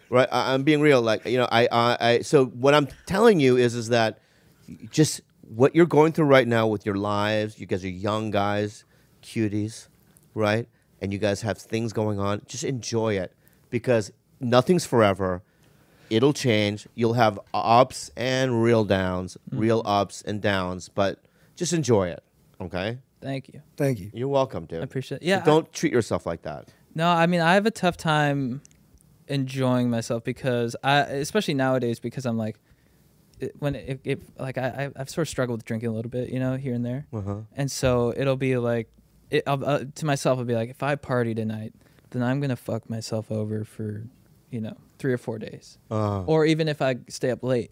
right? I'm being real. Like, you know, I. So what I'm telling you is that just what you're going through right now with your lives. You guys are young guys, cuties, right? And you guys have things going on. Just enjoy it because nothing's forever. It'll change. You'll have ups and real downs, real ups and downs. But just enjoy it, okay? Thank you. Thank you. You're welcome, dude. I appreciate it. Yeah. But don't treat yourself like that. No, I mean, I have a tough time enjoying myself because especially nowadays, because I'm like, I've sort of struggled with drinking a little bit, here and there. And so it'll be like, to myself, I'll be like, if I party tonight, then I'm going to fuck myself over for, 3 or 4 days. Or even if I stay up late.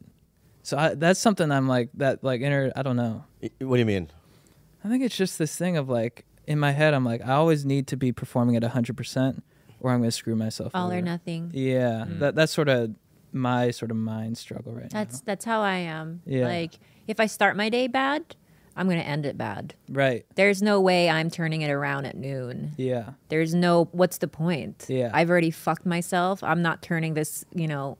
So that's something I'm like, I don't know. What do you mean? I think it's just this thing of like, in my head, I'm like, I always need to be performing at 100% or I'm going to screw myself All over. or nothing. Yeah. That's sort of my sort of mind struggle right now. That's how I am. Yeah. Like, if I start my day bad, I'm going to end it bad. Right. There's no way I'm turning it around at noon. Yeah. There's no, what's the point? Yeah. I've already fucked myself. I'm not turning this,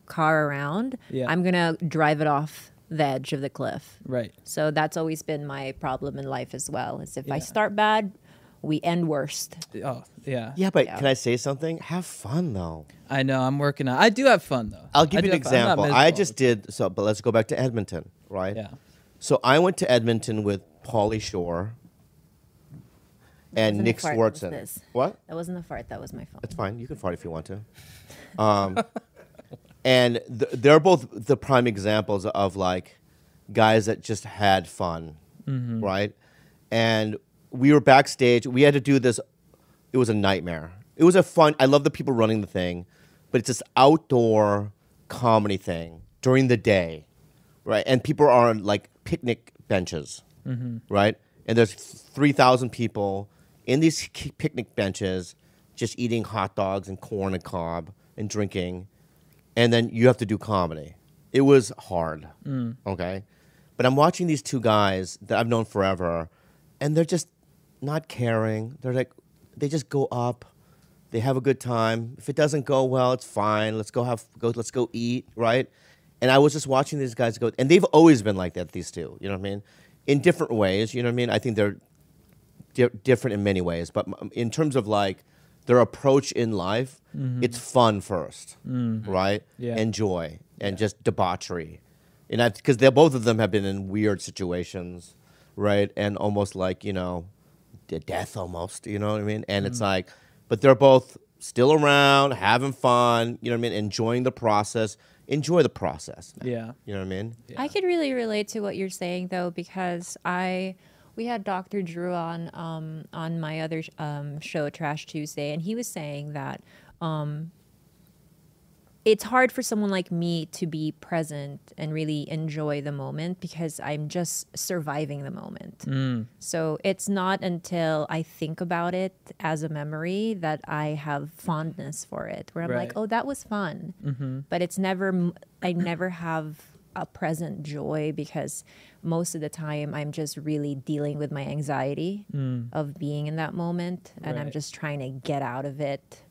car around. Yeah. I'm going to drive it off the edge of the cliff. Right. So that's always been my problem in life as well, is if I start bad, we end worst. Oh, yeah. Yeah, but can I say something? Have fun, though. I know. I'm working on. I do have fun though. I'll give you an I'm not example. miserable. I just did so, but let's go back to Edmonton, right? Yeah. So I went to Edmonton with Pauly Shore and Wasn't Nick a fart, that was Swartzen. this. What? That wasn't a fart. That was my phone. It's fine. You can fart if you want to. And they're both the prime examples of like guys that just had fun, right? And we were backstage. We had to do this. It was a nightmare. It was a fun. I love the people running the thing, but it's this outdoor comedy thing during the day, right? And people are on like picnic benches, right? And there's 3,000 people in these picnic benches just eating hot dogs and corn and cob and drinking. And then you have to do comedy. It was hard, okay? But I'm watching these two guys that I've known forever, and they're just not caring. They're like, they just go up. They have a good time. If it doesn't go well, it's fine. Let's go eat, right? And I was just watching these guys go, and they've always been like that, these two, you know what I mean? In different ways, you know what I mean? I think they're different in many ways, but in terms of like their approach in life, it's fun first, right? Yeah. And joy and just debauchery. And because both of them have been in weird situations, right? And almost like, death almost, you know what I mean? And it's like, but they're both still around, having fun, you know what I mean? Enjoying the process. Enjoy the process. Yeah. You know what I mean? Yeah. I could really relate to what you're saying though, because we had Dr. Drew on my other show, Trash Tuesday, and he was saying that it's hard for someone like me to be present and really enjoy the moment because I'm just surviving the moment. So it's not until I think about it as a memory that I have fondness for it, where I'm like, oh, that was fun. But it's never, I never have a present joy because most of the time I'm just really dealing with my anxiety of being in that moment, and I'm just trying to get out of it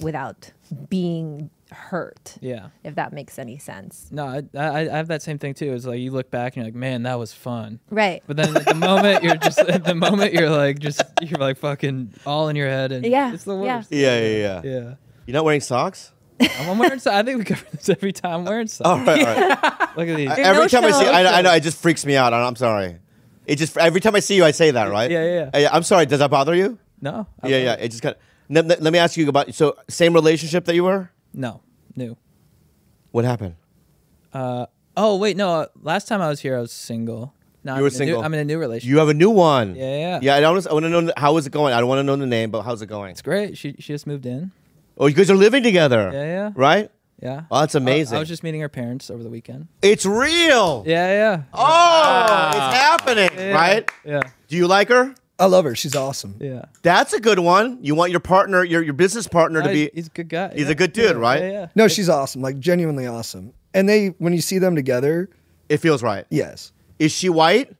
without being hurt. Yeah. If that makes any sense. No, I have that same thing too. It's like you look back and you're like, man, that was fun. Right. But then at the moment you're like fucking all in your head, and it's the worst. Yeah. Yeah. You're not wearing socks? I'm wearing socks. I think we cover this every time. I'm wearing socks. All right. Look at these. Every time I see, I know, it just freaks me out. I'm sorry. It just every time I see you, I say that, right? Yeah. I'm sorry. Does that bother you? No. Yeah. It just kind of. Let me ask you about. So, same relationship that you were? No. New. What happened? Oh wait, no. Last time I was here, I was single. No, You were single. I'm in a new relationship. You have a new one. Yeah. Yeah. I want to know how is it going. I don't want to know the name, but how's it going? It's great. She just moved in. Oh, you guys are living together. Yeah. Right? Yeah. Oh, that's amazing. I was just meeting her parents over the weekend. It's real. Yeah. Oh, it's happening, right? Yeah. Do you like her? I love her. She's awesome. Yeah. That's a good one. You want your partner, your business partner to be. He's a good guy. He's a good dude, right? Yeah. No, she's awesome. Like genuinely awesome. And when you see them together, It feels right. yes. Is she white?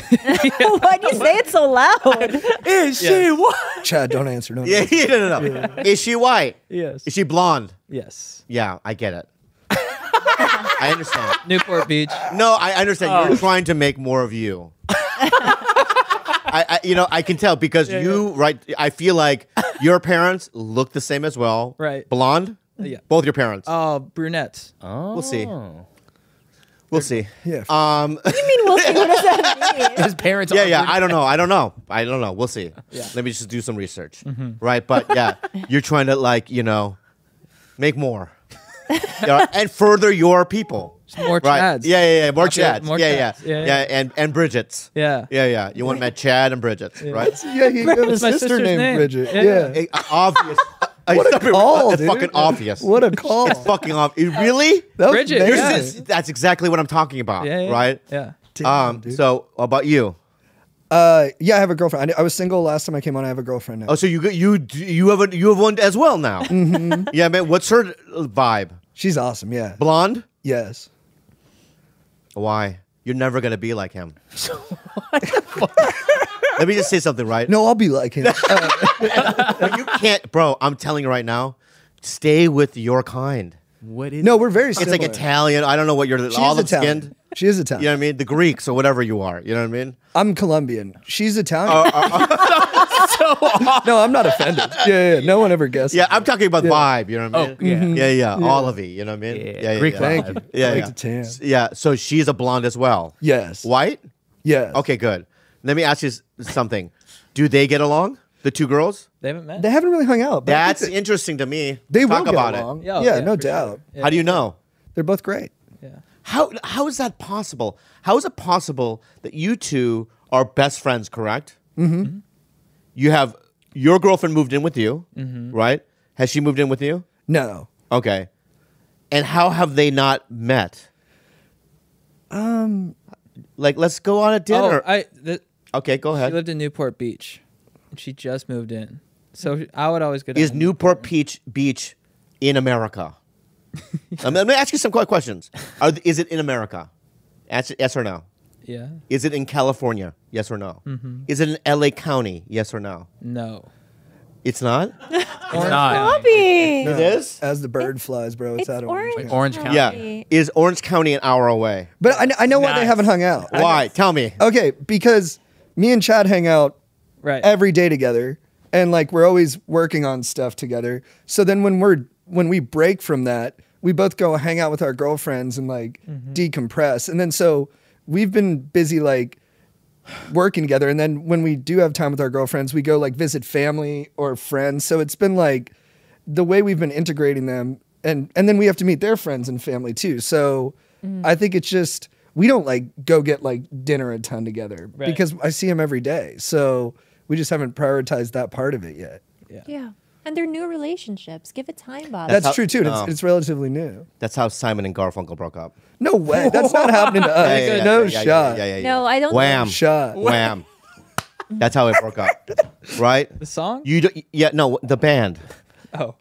Why do you say it so loud? Is she white? Chad, don't answer. No. Yeah, no. Is she white? Yes. Is she blonde? Yes. Yeah, I get it. I understand. Newport Beach. No, I understand. You're trying to make more of you. I can tell because right? I feel like your parents look the same as well. Right. Blonde? Yeah. Both your parents. Oh, brunettes. We'll see. We'll see. Yeah. You mean We'll see. What does that mean? His parents. Yeah, are yeah. pretty- I don't know. We'll see. Yeah. Let me just do some research. Right, but yeah, you're trying to like make more, and further your people. More Right. Chads. Yeah. More Yeah, Chads. more Yeah. Chads. Yeah. And Bridget's. Yeah. Yeah. You want to meet Chad and Bridget, right? Yeah, he got a It's my sister sister's named name. Bridget. Yeah. Yeah. Hey, obvious. What a call, It's dude. fucking obvious. What a call. It's fucking obvious. Really? That was Bridget, amazing. yeah. That's exactly what I'm talking about. Yeah. Right? Yeah. Damn, dude. So about you? Yeah, I have a girlfriend. I was single last time I came on. I have a girlfriend now. Oh, so you have one as well now. Mm-hmm. Yeah, man. What's her vibe? She's awesome. Yeah. Blonde? Yes. Why? You're never gonna be like him. Let me just say something, right? No, I'll be like him. But you can't, bro. I'm telling you right now. Stay with your kind. What is? No, we're very It's similar. like Italian. I don't know what you're. She's Olive Italian. skinned. She is Italian. You know what I mean? The Greeks or whatever you are. You know what I mean? I'm Colombian. She's Italian. No, I'm not offended. Yeah. No one ever guessed. Yeah, I'm talking about vibe. You know what I mean? Oh, yeah. Mm-hmm. Yeah. Olivey. You know what I mean? Yeah. Greek Thank vibe. you. Yeah, I like yeah. to tan. Yeah. So she's a blonde as well. Yes. White? Yes. Okay, good. Let me ask you something. Do they get along? The two girls? They haven't met. They haven't really hung out. But I think That's that interesting to me. they Talk will get about along. it. Yeah, no for doubt. Sure. How do you know? They're both great. Yeah. How is that possible? How is it possible that you two are best friends, correct? Mm-hmm. You have your girlfriend moved in with you, right? Has she moved in with you? No. Okay. And how have they not met? Like, let's go on a dinner. Okay, go She ahead. lived in Newport Beach. And she just moved in. So I would always go down. Is Newport Beach in America? Let me ask you some quick questions. Is it in America? Yes or no? Yeah. Is it in California? Yes or no? Mm-hmm. Is it in LA County? Yes or no? No. It's not? It's not. Bobby. It is? As the bird flies, bro. It's out of orange. County. Orange County. Yeah. Is Orange County an hour away? But I know why they Nice. haven't hung out. Why? Tell me. Okay, because me and Chad hang out Right. every day together, and like we're always working on stuff together. So then when we break from that, we both go hang out with our girlfriends and like decompress. And then so we've been busy like working together, and then when we do have time with our girlfriends, we go like visit family or friends. So it's been like the way we've been integrating them, and then we have to meet their friends and family too. So I think it's just we don't like go get like dinner a ton together Right. because I see them every day. So we just haven't prioritized that part of it yet. Yeah. And they're new relationships. Give it time, Bobby. That's how- true too. and oh. It's relatively new. That's how Simon and Garfunkel broke up. No way. That's not happening to us. No shot. No, I don't Wham. Shot. Wham. That's how it broke up. Right? The song? No, the band. Oh.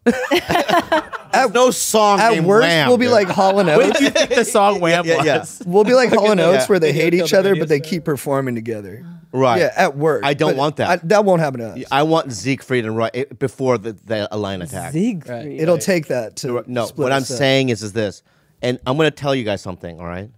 There's no song At named worst, Wham, we'll be dude. like Hall and What Oates. did you think the song Wham Yeah, yeah. was? We'll be like Hall and Oates Yeah. where they hate Yeah, each the other, radio but they star. keep performing together. Right. Yeah, at work. I don't But want that. that won't happen to us. I want Siegfried and Roy before the line attack. Right. It'll take that to No, split what I'm us up. saying is this, and I'm going to tell you guys something, all right?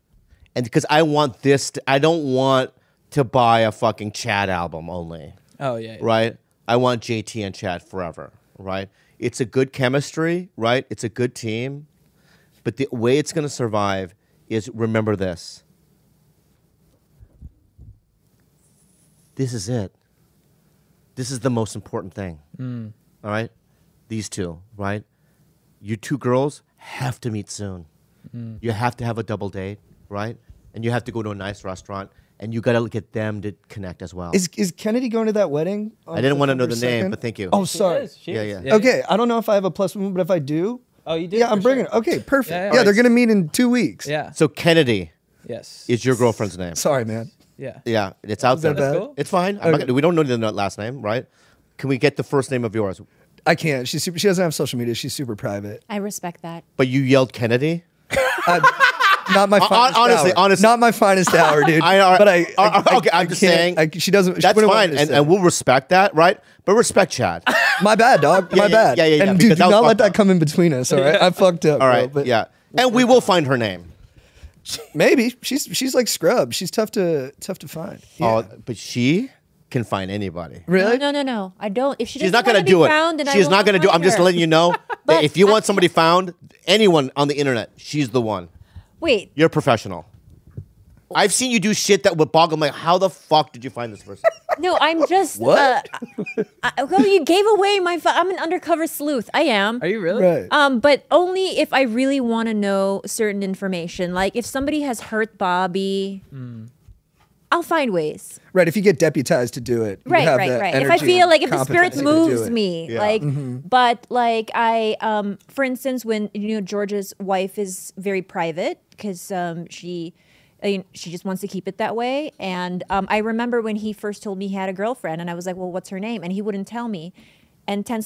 And because I want this, I don't want to buy a fucking Chad album only, Oh, yeah. right? I want JT and Chad forever, right? It's a good chemistry, right? It's a good team, but the way it's going to survive is remember this. This is it. This is the most important thing. All right? These two, right? You two girls have to meet soon. You have to have a double date, right? And you have to go to a nice restaurant, and you got to get them to connect as well. Is Kennedy going to that wedding? I didn't want to know the September name, 2nd? but thank you. Oh, sorry. Yeah, yeah. Okay, I don't know if I have a plus one, but if I do, Oh, you did? yeah, I'm for bringing sure. it. Okay, perfect. Yeah, Yeah, yeah. they're going to meet in 2 weeks. Yeah. So Kennedy Yes. is your girlfriend's name. Sorry, man. Yeah. Yeah, it's out there. that bad? Cool. It's fine. I'm not gonna, we don't know the last name, right? Can we get the first name of yours? I can't. She doesn't have social media. She's super private. I respect that. But you yelled Kennedy? Not my finest honestly, hour. Not my finest hour, dude. Okay, I'm just saying. She doesn't. She That's wouldn't want fine, me to and, say. and we'll respect that, right? But respect Chad. My bad, dog. Yeah, My yeah, bad. yeah, yeah, And because dude, that do was not let fucked that up. come in between us. All right, I fucked up. All right, bro, but yeah. And we will find her name. maybe she's like scrub. She's tough to find. Yeah. Oh, but she can find anybody. Really? No. I don't. If she She's doesn't not going to wanna be do it. found, then I She's won't not going to do it. I'm find just her. letting you know that But if you want somebody found, anyone on the internet, she's the one. Wait. You're a professional. I've seen you do shit that would boggle. I'm like, how the fuck did you find this person? No, I'm just. What? Well, you gave away my. I'm an undercover sleuth. I am. Are you really? Right. But only if I really want to know certain information. Like if somebody has hurt Bobby, I'll find ways. Right. If you get deputized to do it, you have that If I energy feel and like if the spirit competency to do moves it. me, Yeah. like, but like for instance, when George's wife is very private because she just wants to keep it that way. And I remember when he first told me he had a girlfriend, and I was like, well, what's her name? And he wouldn't tell me. And 10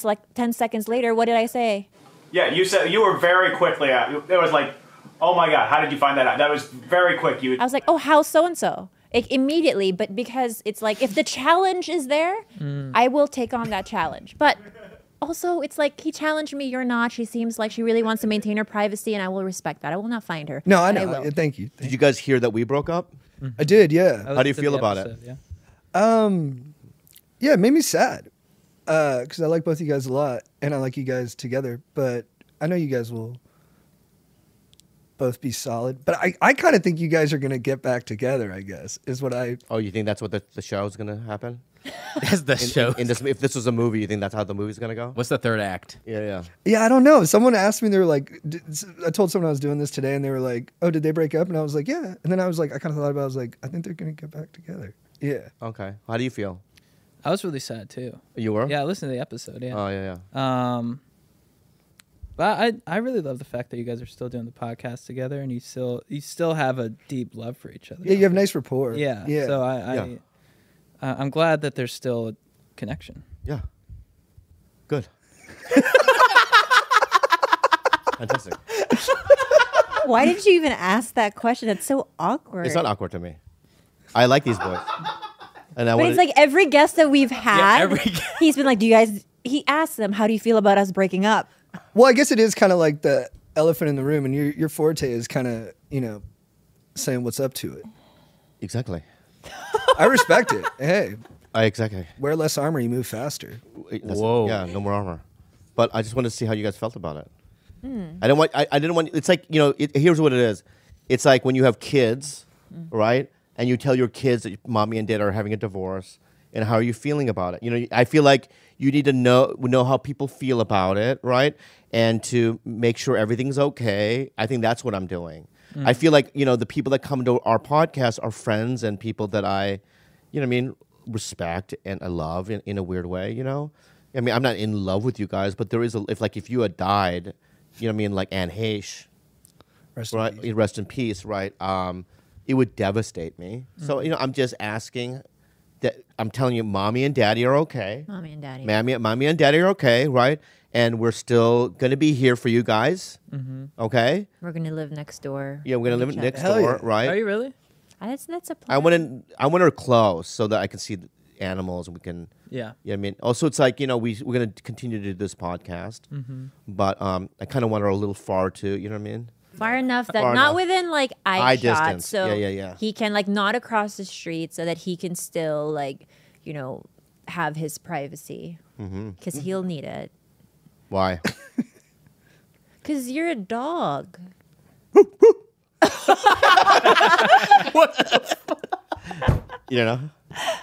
seconds later, what did I say? Yeah, you said you were very quickly at. It was like, oh my god, how did you find that out? That was very quick. I was like, oh, how's so and so? Immediately, but because it's like if the challenge is there, I will take on that challenge. But also, it's like he challenged me. You're not. She seems like she really wants to maintain her privacy, and I will respect that. I will not find her. No, I but know. will. Thank you. Did you guys hear that we broke up? I did. Yeah. How do you feel about it? Yeah, it made me sad because I like both you guys a lot, and I like you guys together. But I know you guys will both be solid. But I kind of think you guys are going to get back together, I guess, is what I... Oh, you think that's what the show is going to happen? That's the show. If this was a movie, you think that's how the movie's going to go? What's the third act? Yeah. Yeah, I don't know. Someone asked me, they were like... I told someone I was doing this today, and they were like, oh, did they break up? And I was like, yeah. And then I was like, I kind of thought about it. I was like, I think they're going to get back together. Yeah. Okay. How do you feel? I was really sad too. You were? Yeah, I listened to the episode. Yeah. Oh, yeah. But I really love the fact that you guys are still doing the podcast together, and you still have a deep love for each other. Yeah, you have nice rapport. Yeah. Yeah. So I'm glad that there's still a connection. Yeah. Good. Fantastic. Why did you even ask that question? It's so awkward. It's not awkward to me. I like these boys. And But it's like every guest that we've had, every guest. he's been like, he asked them, how do you feel about us breaking up? Well, I guess it is kind of like the elephant in the room, and your forte is kind of, saying what's up to it. Exactly. I respect it. Hey, Exactly. wear less armor, you move faster. Whoa. Yeah, no more armor. But I just wanted to see how you guys felt about it. I didn't want. It's like here's what it is. It's like when you have kids, right? And you tell your kids that mommy and dad are having a divorce, and how are you feeling about it? I feel like you need to know how people feel about it, right? And to make sure everything's okay. I think that's what I'm doing. I feel like the people that come to our podcast are friends and people that I, respect and I love in a weird way. I mean, I'm not in love with you guys, but there is if you had died, like Anne Heche, rest in peace, right? It would devastate me. So, I'm just asking that I'm telling you, mommy and daddy are okay. Mommy and daddy. Mommy and daddy are okay, right? And we're still going to be here for you guys. Okay? We're going to live next door. Yeah, we're going to live next Hell door, yeah. right? Are you really? That's a plan. I want her close so that I can see the animals and we can... Yeah. Yeah, I mean, also it's like, we're going to continue to do this podcast. But I kind of want her a little far too, you know what I mean? Far enough that Far not enough. within like Eye shot, distance. so Yeah. he can like not across the street, so that he can still have his privacy, because he'll need it. Why? Because you're a dog.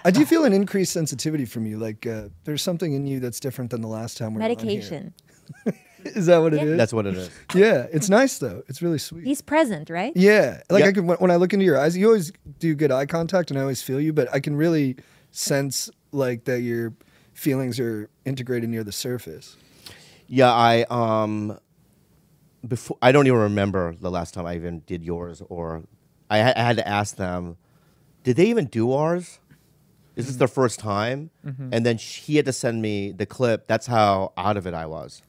I do feel an increased sensitivity from you. Like there's something in you that's different than the last time we were on here. Medication. Is that what it is? That's what it is. Yeah, it's nice though. It's really sweet. He's present, right? Yeah, like Yeah. I can when I look into your eyes, you always do good eye contact, and I always feel you. But I can really sense like that your feelings are integrated near the surface. Yeah, before I don't even remember the last time I even did yours, or I had to ask them, did they even do ours? Is this their first time? And then he had to send me the clip. That's how out of it I was.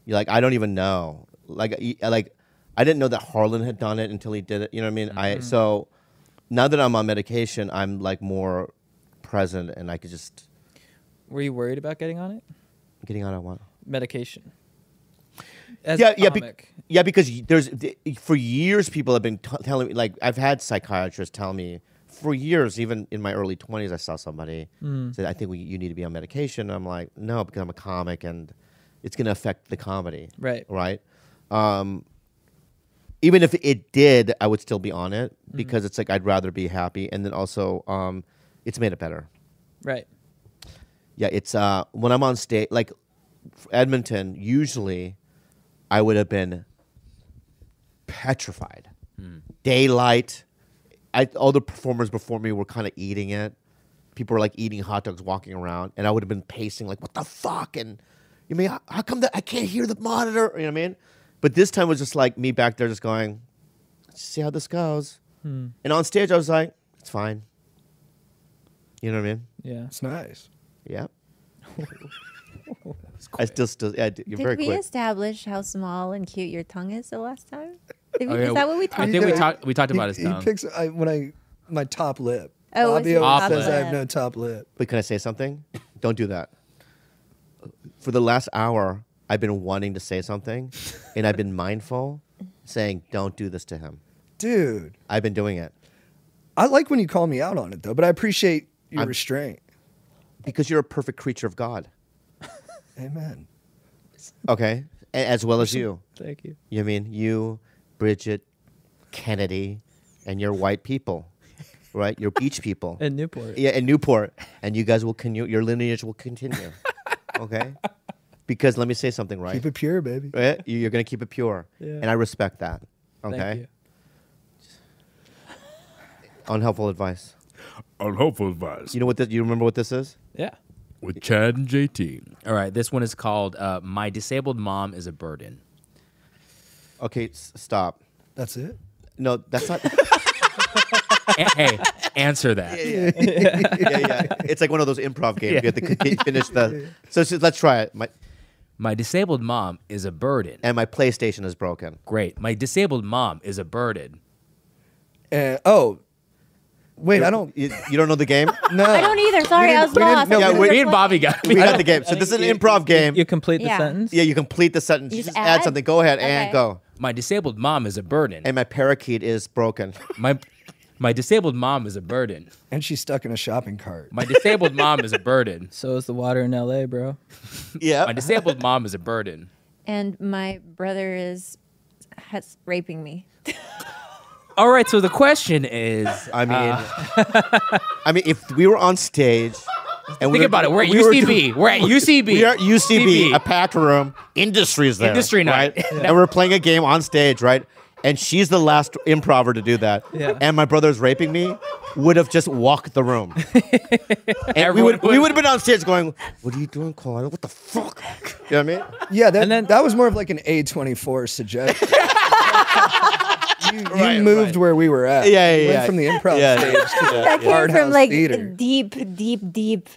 You're like, I don't even know. Like I didn't know that Harland had done it until he did it. You know what I mean? So now that I'm on medication, I'm like more present, and I could just... Were you worried about getting on it? Getting on what? Medication. As Yeah, a yeah, comic. because for years people have been telling me, like I've had psychiatrists tell me for years, even in my early 20s, I saw somebody say, I think you need to be on medication. And I'm like, no, because I'm a comic and it's going to affect the comedy. Right. Right. even if it did, I would still be on it because it's like I'd rather be happy, and then also it's made it better. Right. Yeah, it's when I'm on stage, like Edmonton. Usually, I would have been petrified. Daylight. All the performers before me were kind of eating it. People were like eating hot dogs, walking around, and I would have been pacing like, "What the fuck?" And you mean how come that I can't hear the monitor? You know what I mean? But this time was just like me back there, just going, "Let's see how this goes." And on stage, I was like, "It's fine." You know what I mean? Yeah. It's nice. Yeah. I still, yeah, you're very Did we quick. establish how small and cute your tongue is the last time? Is Oh, yeah, that what we talked I think about? we talked about his He tongue. picks my top lip. Oh, it's Bobby your always top says I lip. have no top lip. But can I say something? Don't do that. For the last hour, I've been wanting to say something, and I've been mindful, saying, "Don't do this to him." Dude, I've been doing it I like when you call me out on it though, but I appreciate your restraint. because you're a perfect creature of God. Amen. Okay, as well as you. Thank you. You mean you, Bridget, Kennedy, and your white people, right? Your beach people. In Newport. Yeah, in Newport, and you guys will your lineage will continue. Okay, because let me say something, right? Keep it pure, baby. Right? You're gonna keep it pure, Yeah. and I respect that. Thank Okay. you. Unhelpful advice. Unhelpful Advice You know what? You remember what this is? Yeah. with Chad and JT. All right, this one is called "My Disabled Mom is a Burden." Okay, stop. That's it. No, that's not. Hey, answer that. yeah. It's like one of those improv games. You have to finish the. So let's try it. My disabled mom is a burden. And my PlayStation is broken. Great. My disabled mom is a burden. Wait, I don't. You don't know the game? No, I don't either. Sorry, I was lost. no, I yeah, wasn't we- Me and playing. Bobby got We got the game. So this is an improv game. You complete the Yeah. sentence? Yeah, you complete the sentence. You You just just add add? something. Go ahead and Okay. go. My disabled mom is a burden. And my parakeet is broken. My disabled mom is a burden. And she's stuck in a shopping cart. My disabled mom is a burden. So is the water in LA, bro. Yeah. My disabled mom is a burden. And my brother has raping me. All right, so the question is, I mean, if we were on stage, and think about it. We're at UCB. We're at UCB. We are at UCB, CB. a packed room, industry's there. Industry night. Right? And we're playing a game on stage, right? And she's the last improver to do that. Yeah. And my brother's raping me, would have just walked the room. And we would have been on stage going, "What are you doing, Khalyla? What the fuck?" You know what I mean? Yeah, that was more of like an A24 suggestion. You moved where we were at. Yeah, You yeah, went from the improv yeah. stage to the That came art from house like theater. deep.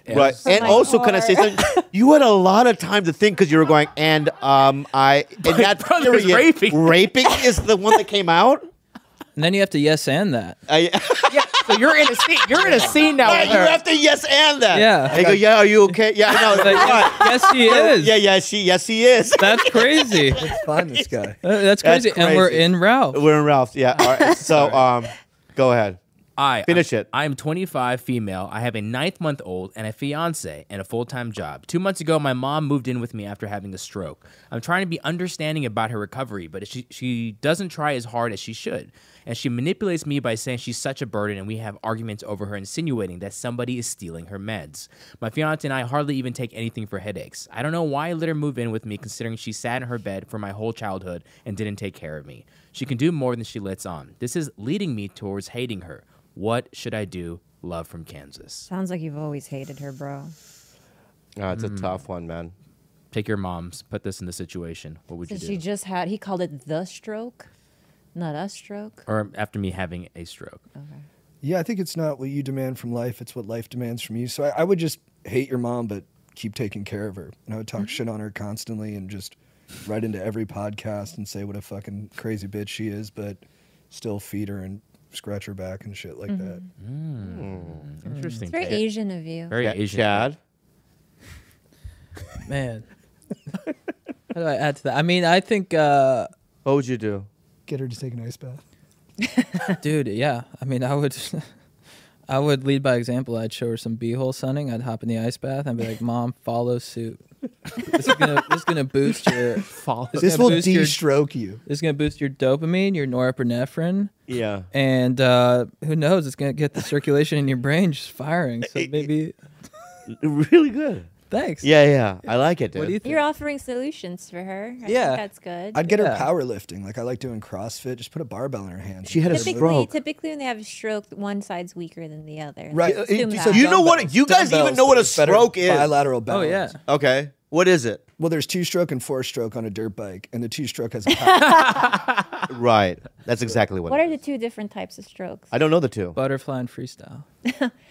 Right. And my also, can I say heart. something? You had a lot of time to think because you were going, and that brother's period, raping is the one that came out. And then you have to yes and that. so you're in a scene. You're in a scene now. Right, with you her. have to yes and that. Yeah. They go, "Yeah, are you okay?" Yeah, I know. Like, yes, he is. Yes, he is. That's crazy. Find this guy. That's crazy. And we're crazy. in Ralph. We're in Ralph's. Yeah. All right. So, go ahead. Finish it. I'm 25, female. I have a 9-month-old and a fiance and a full-time job. 2 months ago, my mom moved in with me after having a stroke. I'm trying to be understanding about her recovery, but she doesn't try as hard as she should. And she manipulates me by saying she's such a burden, and we have arguments over her insinuating that somebody is stealing her meds. My fiance and I hardly even take anything for headaches. I don't know why I let her move in with me, considering she sat in her bed for my whole childhood and didn't take care of me. She can do more than she lets on. This is leading me towards hating her. What should I do? Love from Kansas. Sounds like you've always hated her, bro. It's a tough one, man. Take your mom's. Put this in the situation. What would you So do? she just had. He called it the stroke, not a stroke. Or after me having a stroke. Yeah, I think it's not what you demand from life; it's what life demands from you. So I would just hate your mom, but keep taking care of her. And I would talk shit on her constantly, and just write into every podcast and say what a fucking crazy bitch she is, but still feed her and scratch her back and shit like that. Interesting. It's very take. Asian of you. Very Asian. Chad. Man. How do I add to that? I mean, I think, What would you do? Get her to take an ice bath. dude, yeah. I mean, I would lead by example. I'd show her some beehole sunning. I'd hop in the ice bath and be like, "Mom, follow suit." This is gonna boost your. This will de-stroke you. This is gonna boost your dopamine, your norepinephrine. Yeah. And who knows? It's gonna get the circulation in your brain just firing. So maybe. Really good. Thanks. Yeah. I like it, dude. What do you think? You're offering solutions for her. I think that's good. I'd get her powerlifting. Like I like doing CrossFit. Just put a barbell in her hands. She had a stroke. Typically, when they have a stroke, one side's weaker than the other. Right. So you know what? You guys even know what a stroke is? Bilateral balance. Oh yeah. Okay. What is it? Well, there's 2-stroke and 4-stroke on a dirt bike, and the 2-stroke has a power. Right. That's exactly what. What are the two different types of strokes? I don't know the two. Butterfly and freestyle.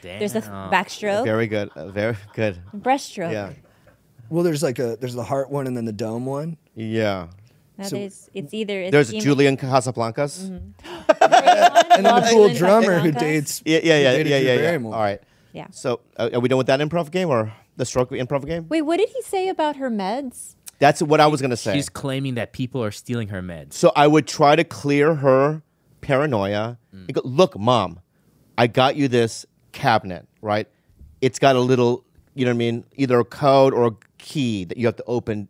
There's the backstroke, Very good. Very good. breaststroke. Yeah. Well, there's the heart one and then the dome one. Yeah. Now So- it's either There's Julian Casablancas. And then the cool drummer who dates. Yeah. who dated Drew Barrymore. All right. Yeah. So are we done with that improv game or the stroke improv game? Wait, what did he say about her meds? That's what I was gonna say. She's claiming that people are stealing her meds. So I would try to clear her paranoia. I go, look, Mom, I got you this cabinet, right? It's got a little, you know what I mean, either a code or a key that you have to open.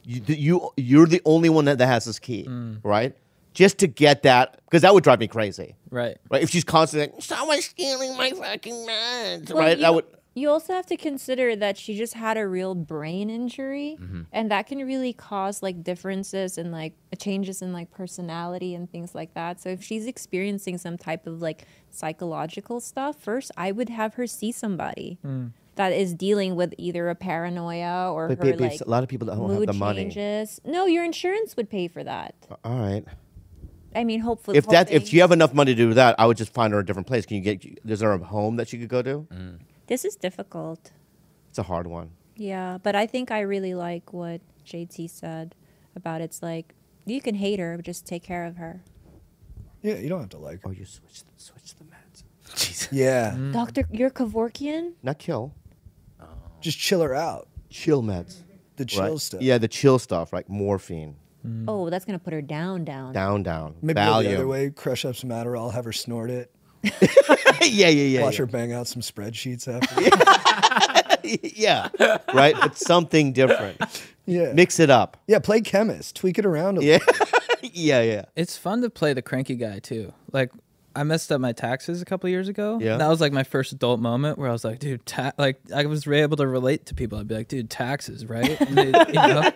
You're the only one that has this key, right? Just to get that, because that would drive me crazy. Right. Right? If she's constantly like, someone's stealing my fucking meds, Well, right? That would. You also have to consider that she just had a real brain injury, and that can really cause like differences and like changes in like personality and things like that. So if she's experiencing some type of like psychological stuff, first I would have her see somebody that is dealing with either a paranoia or But her babes, like a lot of people don't have mood the money. changes. No, your insurance would pay for that. All right. I mean, hopefully. If you have enough money to do that, I would just find her a different place. Can you get? Is there a home that she could go to? This is difficult. It's a hard one. Yeah, but I think I really like what JT said about it's like you can hate her, but just take care of her. Yeah, you don't have to like her. Oh, you switch the meds. Jesus. Yeah. Doctor, you're Kevorkian? Not kill. Just chill her out. Chill meds. The chill Right? stuff. Yeah, the chill stuff, like morphine. Oh, that's gonna put her down. Down. Maybe go the other Valium. way, crush up some Adderall, have her snort it. yeah. Watch her bang out some spreadsheets after. Yeah. Right? It's something different. Yeah. Mix it up. Yeah, play chemist. Tweak it around a Yeah. little. yeah. It's fun to play the cranky guy too. Like I messed up my taxes a couple years ago. Yeah. And that was like my first adult moment where I was like, dude, like I was able to relate to people. I'd be like, dude, taxes, right? And they, you know?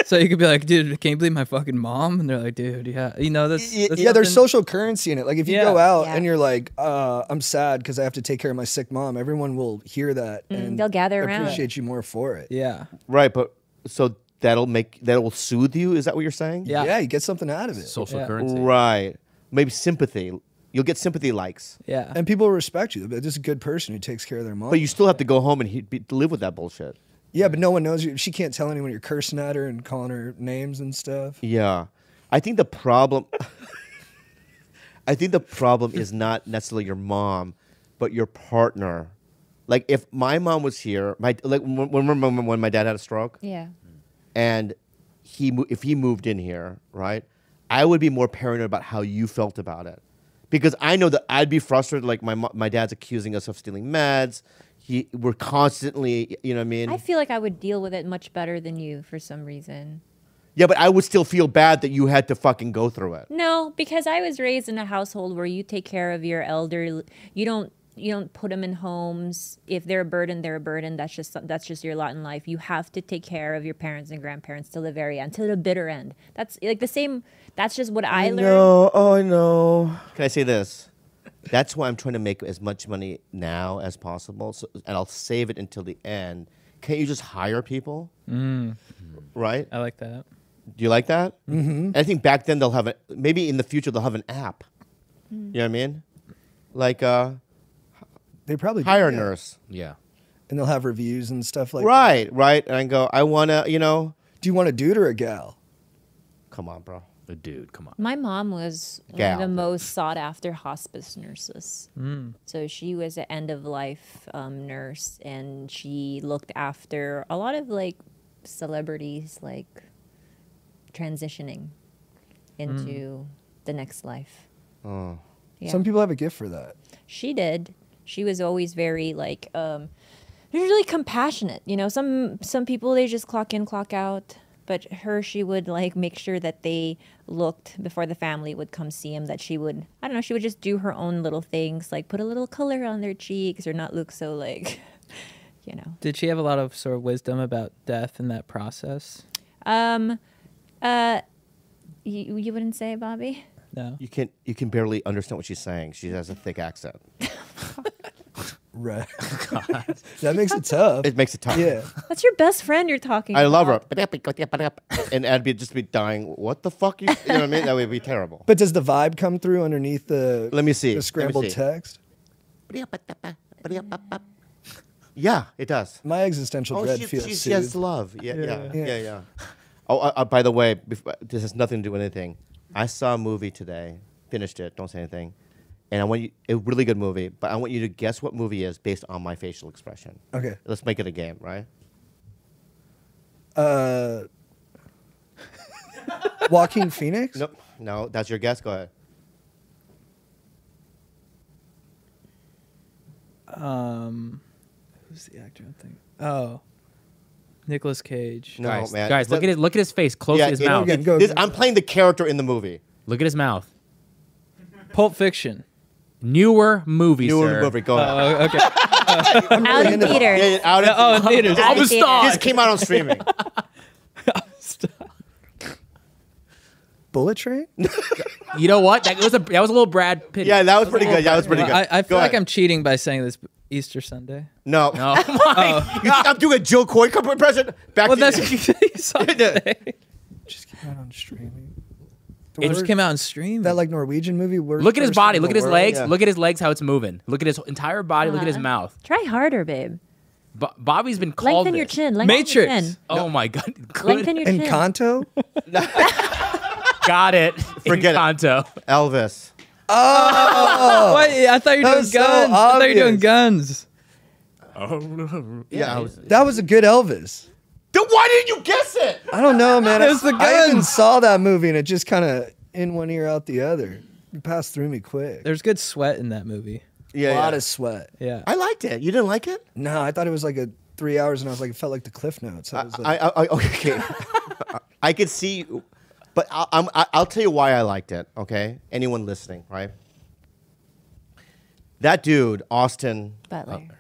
So you could be like, dude, can you believe my fucking mom? And they're like, dude, yeah, you know that's Yeah, there's social currency in it. Like if you Yeah. go out Yeah. and you're like, I'm sad because I have to take care of my sick mom, everyone will hear that and they'll gather around. appreciate you more for it. Yeah. Right, but so that will soothe you? Is that what you're saying? Yeah. Yeah, you get something out of it. Social Yeah. currency. Right. Maybe sympathy. You'll get sympathy likes. Yeah. And people will respect you. They're just a good person who takes care of their mom. But you still have to go home and live with that bullshit. Yeah, but no one knows you. She can't tell anyone you're cursing at her and calling her names and stuff. Yeah. I think the problem is not necessarily your mom, but your partner. Like if my mom was here, when my dad had a stroke, Yeah. and if he moved in here, right, I would be more paranoid about how you felt about it, because I know that I'd be frustrated. Like my dad's accusing us of stealing meds. We're constantly, you know what I mean? I feel like I would deal with it much better than you for some reason. Yeah, but I would still feel bad that you had to fucking go through it. No, because I was raised in a household where you take care of your elder. You don't put them in homes. If they're a burden, they're a burden. That's just your lot in life. You have to take care of your parents and grandparents till the very end, till the bitter end. That's like the same. That's just what I learned. No, oh, I know. Can I say this? That's why I'm trying to make as much money now as possible, and I'll save it until the end. Can't you just hire people? Right? I like that. Do you like that? Mm-hmm. I think back then they'll have maybe in the future they'll have an app. You know what I mean? Like They probably hire a do, yeah. nurse. Yeah. And they'll have reviews and stuff like that. Right. And I go, I want to, Do you want a dude or a gal? come on, bro. A dude, come on. My mom was one Gal. of the most sought after hospice nurses. So she was an end of life nurse, and she looked after a lot of like celebrities, like transitioning into the next life. Oh. Yeah. Some people have a gift for that. She did. She was always very like they're really compassionate. You know, some people, they just clock in, clock out. But she would like make sure that they looked before the family would come see him, that she would, I don't know, she would just do her own little things, like put a little color on their cheeks or not look so like, you know. Did she have a lot of sort of wisdom about death in that process? You wouldn't say, Bobby? No. You can barely understand what she's saying. She has a thick accent. Right. That makes it tough. It makes it tough. Yeah. That's your best friend you're talking I love about. her. And I'd just be dying. What the fuck? You know what I mean? That would be terrible. But does the vibe come through underneath the Let me see. the scrambled text? Yeah, it does. My existential dread feels she has soothed. love. Yeah. Oh, by the way, this has nothing to do with anything. I saw a movie today. Finished it. Don't say anything. And I want you, a really good movie, but I want you to guess what movie it is based on my facial expression. Okay. Let's make it a game, right? Joaquin Phoenix? Nope. No, that's your guess. Go ahead. Who's the actor I'm thinking? Oh, Nicolas Cage. No, Guys, man. guys, look at his face, close to his mouth. Again, go. I'm playing the character in the movie. Look at his mouth. Pulp Fiction. Newer movie, sir. Movie. Go ahead. Oh, okay. Out in theaters. Yeah, out of Oh, in theaters. Out in theaters. This came out on streaming. Bullet Train? You know what? That was a little Brad Pitt. Yeah, that was pretty good. That was pretty good. I feel Go like ahead. I'm cheating by saying this Easter Sunday. No. No. I'm doing a Joe Coy impression. Back Well, to that's what you said you saw today. Just came out on streaming. It just came out on stream. That like Norwegian movie. Look at his body. Look at his legs. Yeah. Look at his legs. How it's moving. Look at his entire body. Look at his mouth. Try harder, babe. Bobby's been called Lengthen your this. chin. Lengthen your Matrix. chin. Oh my god. Good. Lengthen your chin. Encanto? Got it. Forget it. Encanto. Elvis. Oh! Wait, I thought you were That doing was so guns. I thought you were doing obvious. guns. Yeah. That was a good Elvis. Then why didn't you guess it? I don't know, man. It was the I even guns. saw that movie and it just kind of in one ear out the other. It passed through me quick. There's good sweat in that movie. Yeah. A lot of sweat. Yeah. I liked it. You didn't like it? No, I thought it was like 3 hours and I was like, it felt like the Cliff Notes. I was like, Okay. I could see, but I'll tell you why I liked it. Okay, anyone listening, right? That dude, Austin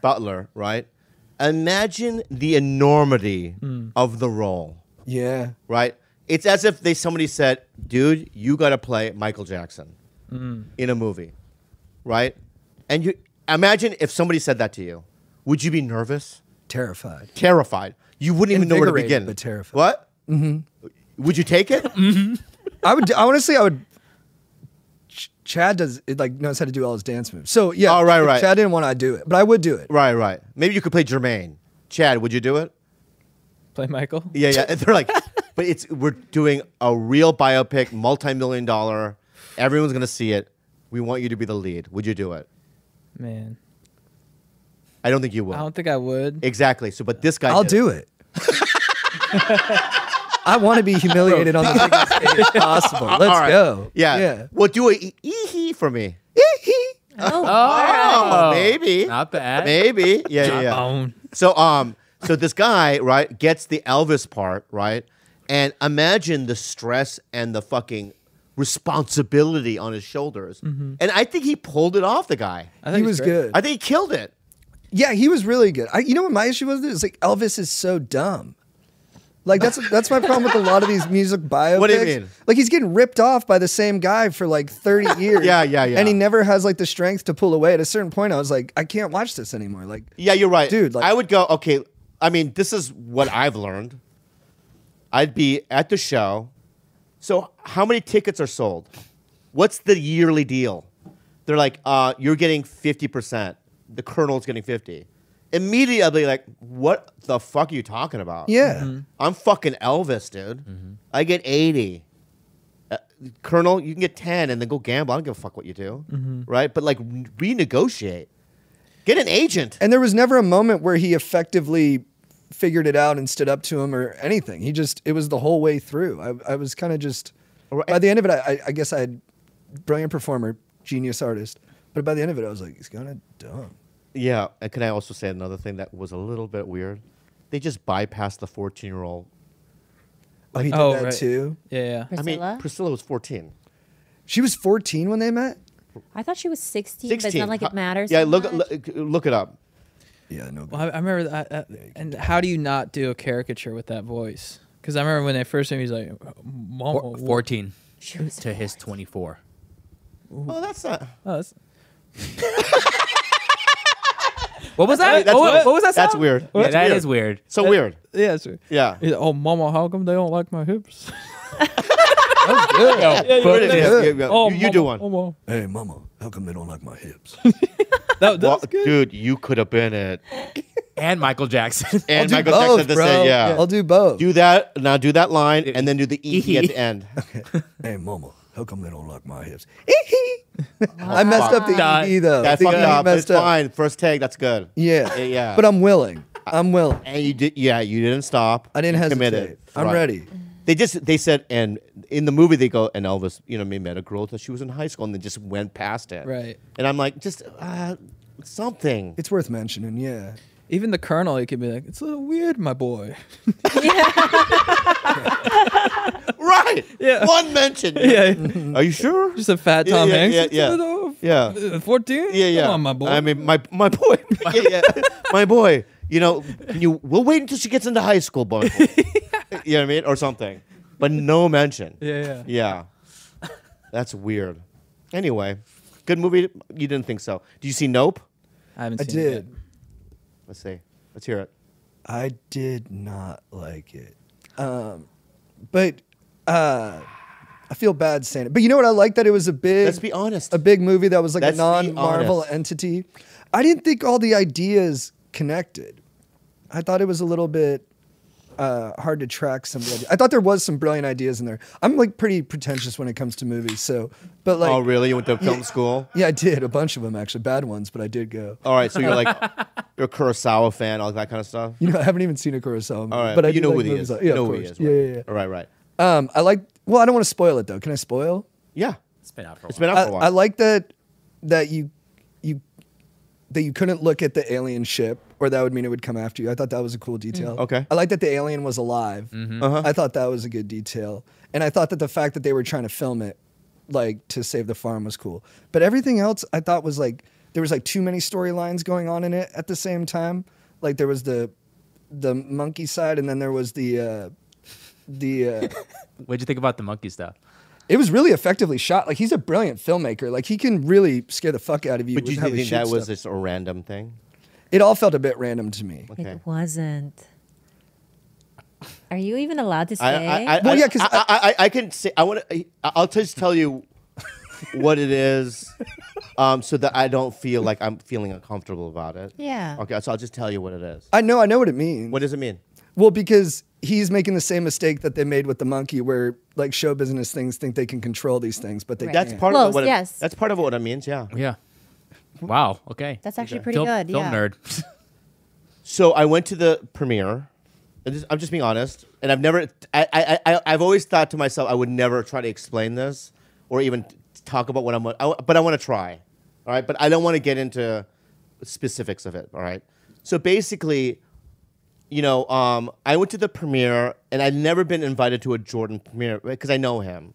Butler, right? Imagine the enormity of the role, yeah. right? It's as if somebody said, "Dude, you got to play Michael Jackson in a movie," right? And you imagine if somebody said that to you, would you be nervous? Terrified. Terrified. You wouldn't even know where to Invigorated, begin. but terrified. What? Mm-hmm. Would you take it? I would. Honestly, I would. Chad knows how to do all his dance moves. So yeah. Oh, right, if right. Chad didn't want to do it, but I would do it. Right. Maybe you could play Jermaine. Chad, would you do it? Play Michael. Yeah. And they're like, but we're doing a real biopic, multi-million-dollar. Everyone's gonna see it. We want you to be the lead. Would you do it? Man, I don't think you would. I don't think I would. Exactly. So, but this guy. I'll did. do it. I want to be humiliated on the biggest stage possible. Let's All right. go. Yeah. Well, do a ee-hee for me. Oh, Maybe. Not bad. Maybe. Yeah. Own. So this guy, right, gets the Elvis part, right? And imagine the stress and the fucking responsibility on his shoulders. And I think he pulled it off, the guy. He was good. I think he killed it. Yeah, he was really good. You know what my issue was? It's like Elvis is so dumb. Like that's my problem with a lot of these music biopics. What do you mean? Like he's getting ripped off by the same guy for like 30 years. Yeah. And he never has like the strength to pull away. At a certain point, I was like, I can't watch this anymore. Like, Yeah, you're right. Dude, like- I would go, okay, I mean, this is what I've learned. I'd be at the show. So how many tickets are sold? What's the yearly deal? They're like, you're getting 50%. The Colonel's getting 50. Immediately, like, what the fuck are you talking about? yeah. I'm fucking Elvis, dude. I get 80. Colonel, you can get 10 and then go gamble. I don't give a fuck what you do. Right? But, like, renegotiate. Get an agent. And there was never a moment where he effectively figured it out and stood up to him or anything. It was the whole way through. I was kind of just, by the end of it, I guess I had brilliant performer, genius artist. But by the end of it, I was like, he's kind of dumb. Yeah, and can I also say another thing that was a little bit weird? They just bypassed the 14-year-old. Oh, he did Oh, that right. too. Yeah. I mean, Priscilla? Priscilla was 14. She was 14 when they met. I thought she was 16, but it's not like it matters. Yeah, so look much. look it up. Yeah, no. Well, I remember that. And how do you not do a caricature with that voice? Because I remember when they first came, he's like, Mama, 14 She was to his 24. Oh, that's not. Oh, that's, What was that? That's what was that? That's sound? weird. Yeah, That's that weird. is weird. So weird. yeah, sure. Yeah. He's like, oh, Mama, how come they don't like my hips? You do one. Mama. Hey, mama, how come they don't like my hips? That Well, was good. dude, you could have been it. And Michael Jackson. And do Michael both, Jackson to bro. say, yeah. I'll do both. Do that. Now do that line, and then do the E at the end. Hey, mama, how come they don't like my hips? I messed up the Fuck. ED though. That The fucked ED up. It's messed up. fine. First take, that's good. Yeah. Yeah. But I'm willing. I'm willing. And you did. Yeah, you didn't stop. I didn't You hesitate. Committed. I'm Right. ready. They said, and in the movie they go, and Elvis, met a girl that she was in high school, and then just went past it. Right. And I'm like, just something. It's worth mentioning. Yeah. Even the Colonel, he could be like, it's a little weird, my boy. Right. Yeah. One mention. Yeah. Are you sure? Just a fat Yeah, Tom yeah, Hanks. yeah, It's yeah. a little, Yeah. 14? Yeah, yeah. Come on, my boy. I mean, my boy. Yeah, my boy. We'll wait until she gets into high school, boy. You know what I mean? Or something. But no mention. Yeah. Yeah. That's weird. Anyway, good movie. You didn't think so. Did you see Nope? I haven't I seen it yet. did. Let's see. Let's hear it. I did not like it. But I feel bad saying it. But you know what? I like that it was a big. Let's be honest. A big movie that was like Let's a be non-Marvel honest. entity. I didn't think all the ideas connected. I thought it was a little bit hard to track some of the ideas. I thought there was some brilliant ideas in there. I'm like pretty pretentious when it comes to movies. So, but like, Oh, really? You went to film school? yeah, I did a bunch of them actually, bad ones, but I did go. All right. So you're like, you're a Kurosawa fan, all that kind of stuff? You know, I haven't even seen a Kurosawa movie, All right. but I you do know like who he movies is. like- You yeah, know of who he course. is. Yeah. All right, right. I like. Well, I don't want to spoil it though. Can I spoil? Yeah. It's been out for a It's while. been out for a while. I like that you couldn't look at the alien ship, or that would mean it would come after you. I thought that was a cool detail. Okay. I like that the alien was alive. Uh-huh. I thought that was a good detail, and I thought that the fact that they were trying to film it, like to save the farm, was cool. But everything else, I thought was like there was like too many storylines going on in it at the same time. Like there was the monkey side, and then there was the. What'd you think about the monkey stuff? It was really effectively shot. Like he's a brilliant filmmaker. Like he can really scare the fuck out of you. But with you how he think shoots that was stuff. just a random thing? It all felt a bit random to me. Okay. It wasn't. Are you even allowed to say? Well, yeah, 'cause I can say I'll just tell you what it is, so that I don't feel like I'm feeling uncomfortable about it. Yeah. Okay, so I'll just tell you what it is. I know what it means. What does it mean? Well, because he's making the same mistake that they made with the monkey, where like show business things think they can control these things, but they Right. That's can't. part Close, of what. yes. That's part of what it means. Yeah. Yeah. Wow. Okay. That's actually pretty Film, good. film Yeah. nerd. So I went to the premiere. And I'm just being honest, and I've always thought to myself I would never try to explain this or even talk about what but I want to try, all right? But I don't want to get into specifics of it, all right? So basically, I went to the premiere, and I'd never been invited to a Jordan premiere because I know him,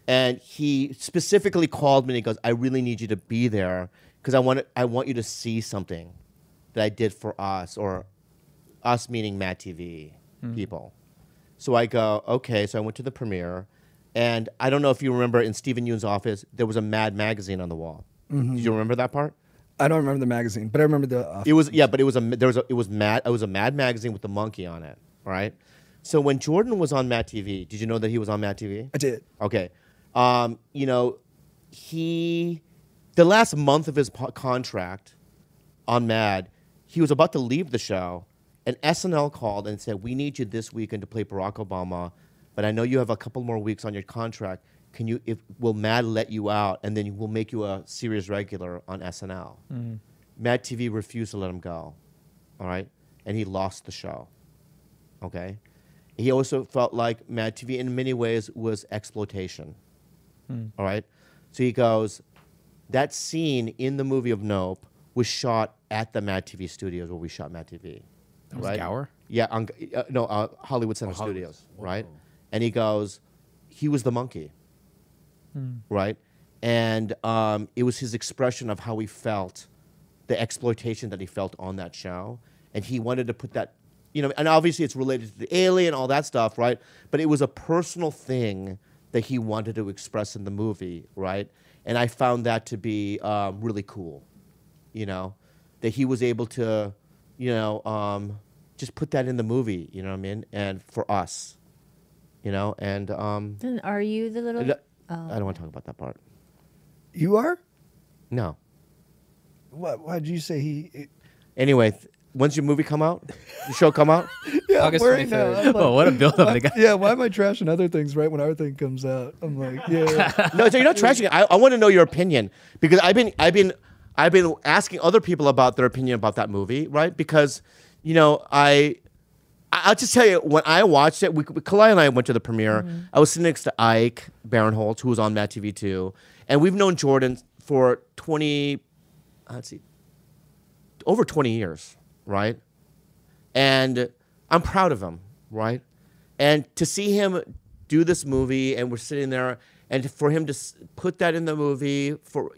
and he specifically called me and he goes, "I really need you to be there because I want you to see something that I did for us or." Us meaning Mad TV people. So I go, okay, so I went to the premiere, and I don't know if you remember in Stephen Yoon's office, there was a Mad magazine on the wall. Did you remember that part? I don't remember the magazine, but I remember the. It was but it was a Mad magazine with the monkey on it, right? So when Jordan was on Mad TV, did you know that he was on Mad TV? I did. Okay. The last month of his contract on Mad, he was about to leave the show, and SNL called and said, "We need you this weekend to play Barack Obama, but I know you have a couple more weeks on your contract. Will Mad let you out, and then we'll make you a series regular on SNL?" Mad TV refused to let him go, all right? And he lost the show, okay? He also felt like Mad TV in many ways was exploitation, all right? So he goes, that scene in the movie of Nope was shot at the Mad TV studios where we shot Mad TV. That was Gower? Yeah, Hollywood Center Studios, right? And he goes, he was the monkey, right? And it was his expression of how he felt, the exploitation that he felt on that show. And he wanted to put that, and obviously it's related to the alien, all that stuff, right? But it was a personal thing that he wanted to express in the movie, right? And I found that to be really cool, that he was able to, just put that in the movie, you know what I mean? And for us, and And are you the little? I don't want to talk about that part. You are? No. What? Why did you say he? Anyway, when's your movie come out? Your show come out? Yeah, August I'm worried 23rd. now. I'm like, Oh, what a build-up they got. yeah, why am I trashing other things right when our thing comes out? I'm like, yeah. No, so you're not trashing it. I want to know your opinion because I've been asking other people about their opinion about that movie, right? Because, I'll just tell you, when I watched it, Khalyla and I went to the premiere. I was sitting next to Ike Barinholtz, who was on Mad TV too, and we've known Jordan for over 20 years, right? And I'm proud of him, right? And to see him do this movie, and we're sitting there, and for him to put that in the movie for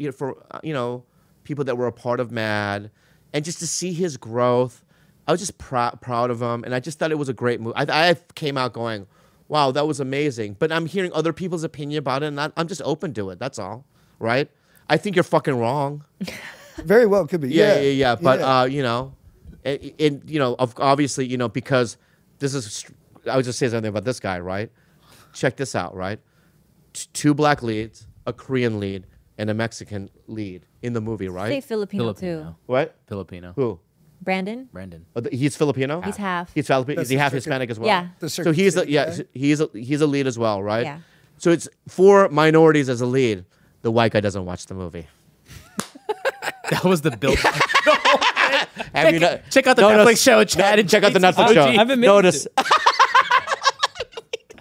people that were a part of Mad, and just to see his growth, I was just proud of him, and I just thought it was a great movie. I came out going, wow, that was amazing. But I'm hearing other people's opinion about it, and I'm just open to it. That's all, right? I think you're fucking wrong. Very well could be. Yeah. But yeah. obviously, because this is, I would just say something about this guy, right? Check this out, right? Two black leads, a Korean lead, and a Mexican lead in the movie, right? Say Filipino too. What? Filipino. Who? Brandon. Oh, he's Filipino. He's half. He's Filipino. Is he half circuit- Hispanic as well? Yeah. The So Circuit he's City guy? he's a lead as well, right? Yeah. So it's for minorities as a lead. The white guy doesn't watch the movie. That was the build. Have you not- Check out the Notice- Netflix show, Chad. No, check out the Netflix show. I've been meaning Notice.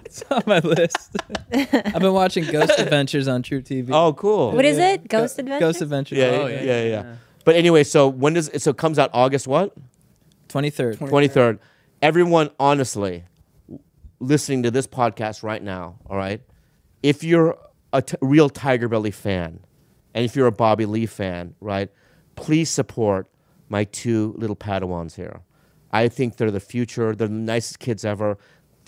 It's on my list. I've been watching Ghost Adventures on True TV. Oh, cool. What is it? Ghost Adventures? Ghost Adventures. Yeah. But ananyway, so when does it comes out? August what? 23rd. 23rd. Everyone, honestly, listening to this podcast right now, all right? If you're a real TigerBelly fan, and if you're a Bobby Lee fan, right, please support my two little Padawans here. I think they're the future. They're the nicest kids ever.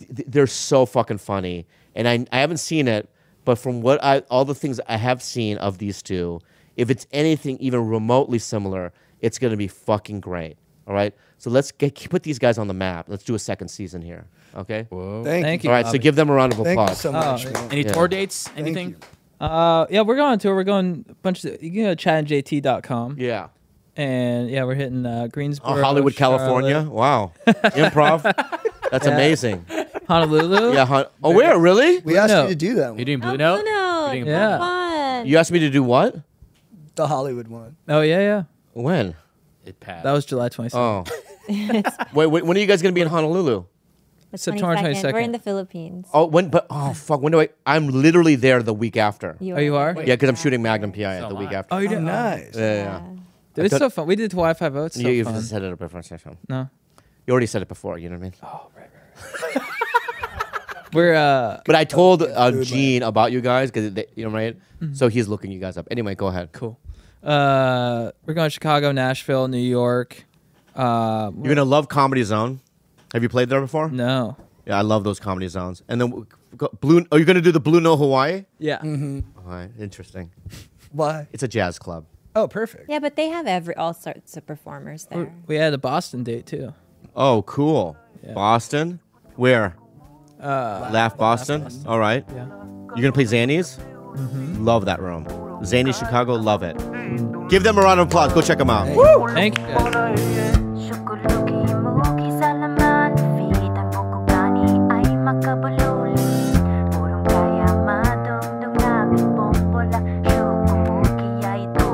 They're so fucking funny. And I haven't seen it, but from all the things I have seen of these two, if it's anything even remotely similar, it's going to be fucking great. All right? So let's put these guys on the map. Let's do a second season here. Okay? Whoa. Thank you. you. All right, so give them a round of Thank you applause. so much. Oh, man. Any Yeah. tour dates? Thank Anything? you. Yeah, we're going on tour. We're going a bunch of, you can go to chadandjt.com. Yeah. And yeah, we're hitting Greensboro, Oh, Hollywood, California. Charlotte, Wow. Improv. That's Yeah. amazing. Honolulu. Yeah. Oh, where? Really? We asked No. you to do that You one. doing Blue Oh, Note? no. You're doing Yeah. Fun. You asked me to do what? The Hollywood one. Oh, yeah. When? It passed. That was July 22nd. Oh. Wait, when are you guys going to be in Honolulu? The September 22nd. We're in 22nd. the Philippines. Oh, fuck. When do I'm literally there the week after. Oh, you are? Yeah, because I'm shooting Magnum PI So the week am I. after. Oh, you Oh, did? nice. Yeah. Dude, it's thought- so fun. We did Wi-Fi votes. So You've fun. said it before. Session. No. You already said it before. You know what I mean? Oh, right. We're But I told Food Gene about you guys because right. So he's looking you guys up. Anyway, go ahead. cool. We're going to Chicago, Nashville, New York. You're gonna love Comedy Zone. Have you played there before? No. Yeah, I love those comedy zones. And then Blue. Are you gonna do the Blue Note Hawaii? Yeah. All right, interesting. Why? It's a jazz club. Oh, perfect. Yeah, but they have all sorts of performers there. We had a Boston date too. Oh, cool. Yeah. Boston. Where? Laugh Boston. All right. Yeah. You're gonna play Zanny's. Love that room. Zanny Chicago. Love it. Give them a round of applause. Go check them out. Thank you, guys. Syukulugi mo kisalaman Feet ang bukugani ay makabululi Purong kaya madugdungabi Bombola Syukumugi ay ito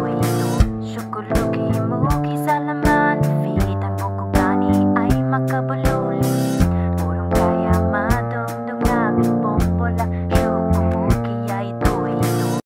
Syukulugi mo kisalaman Feet ang bukugani ay makabululi Purong kaya madugdungabi Bombola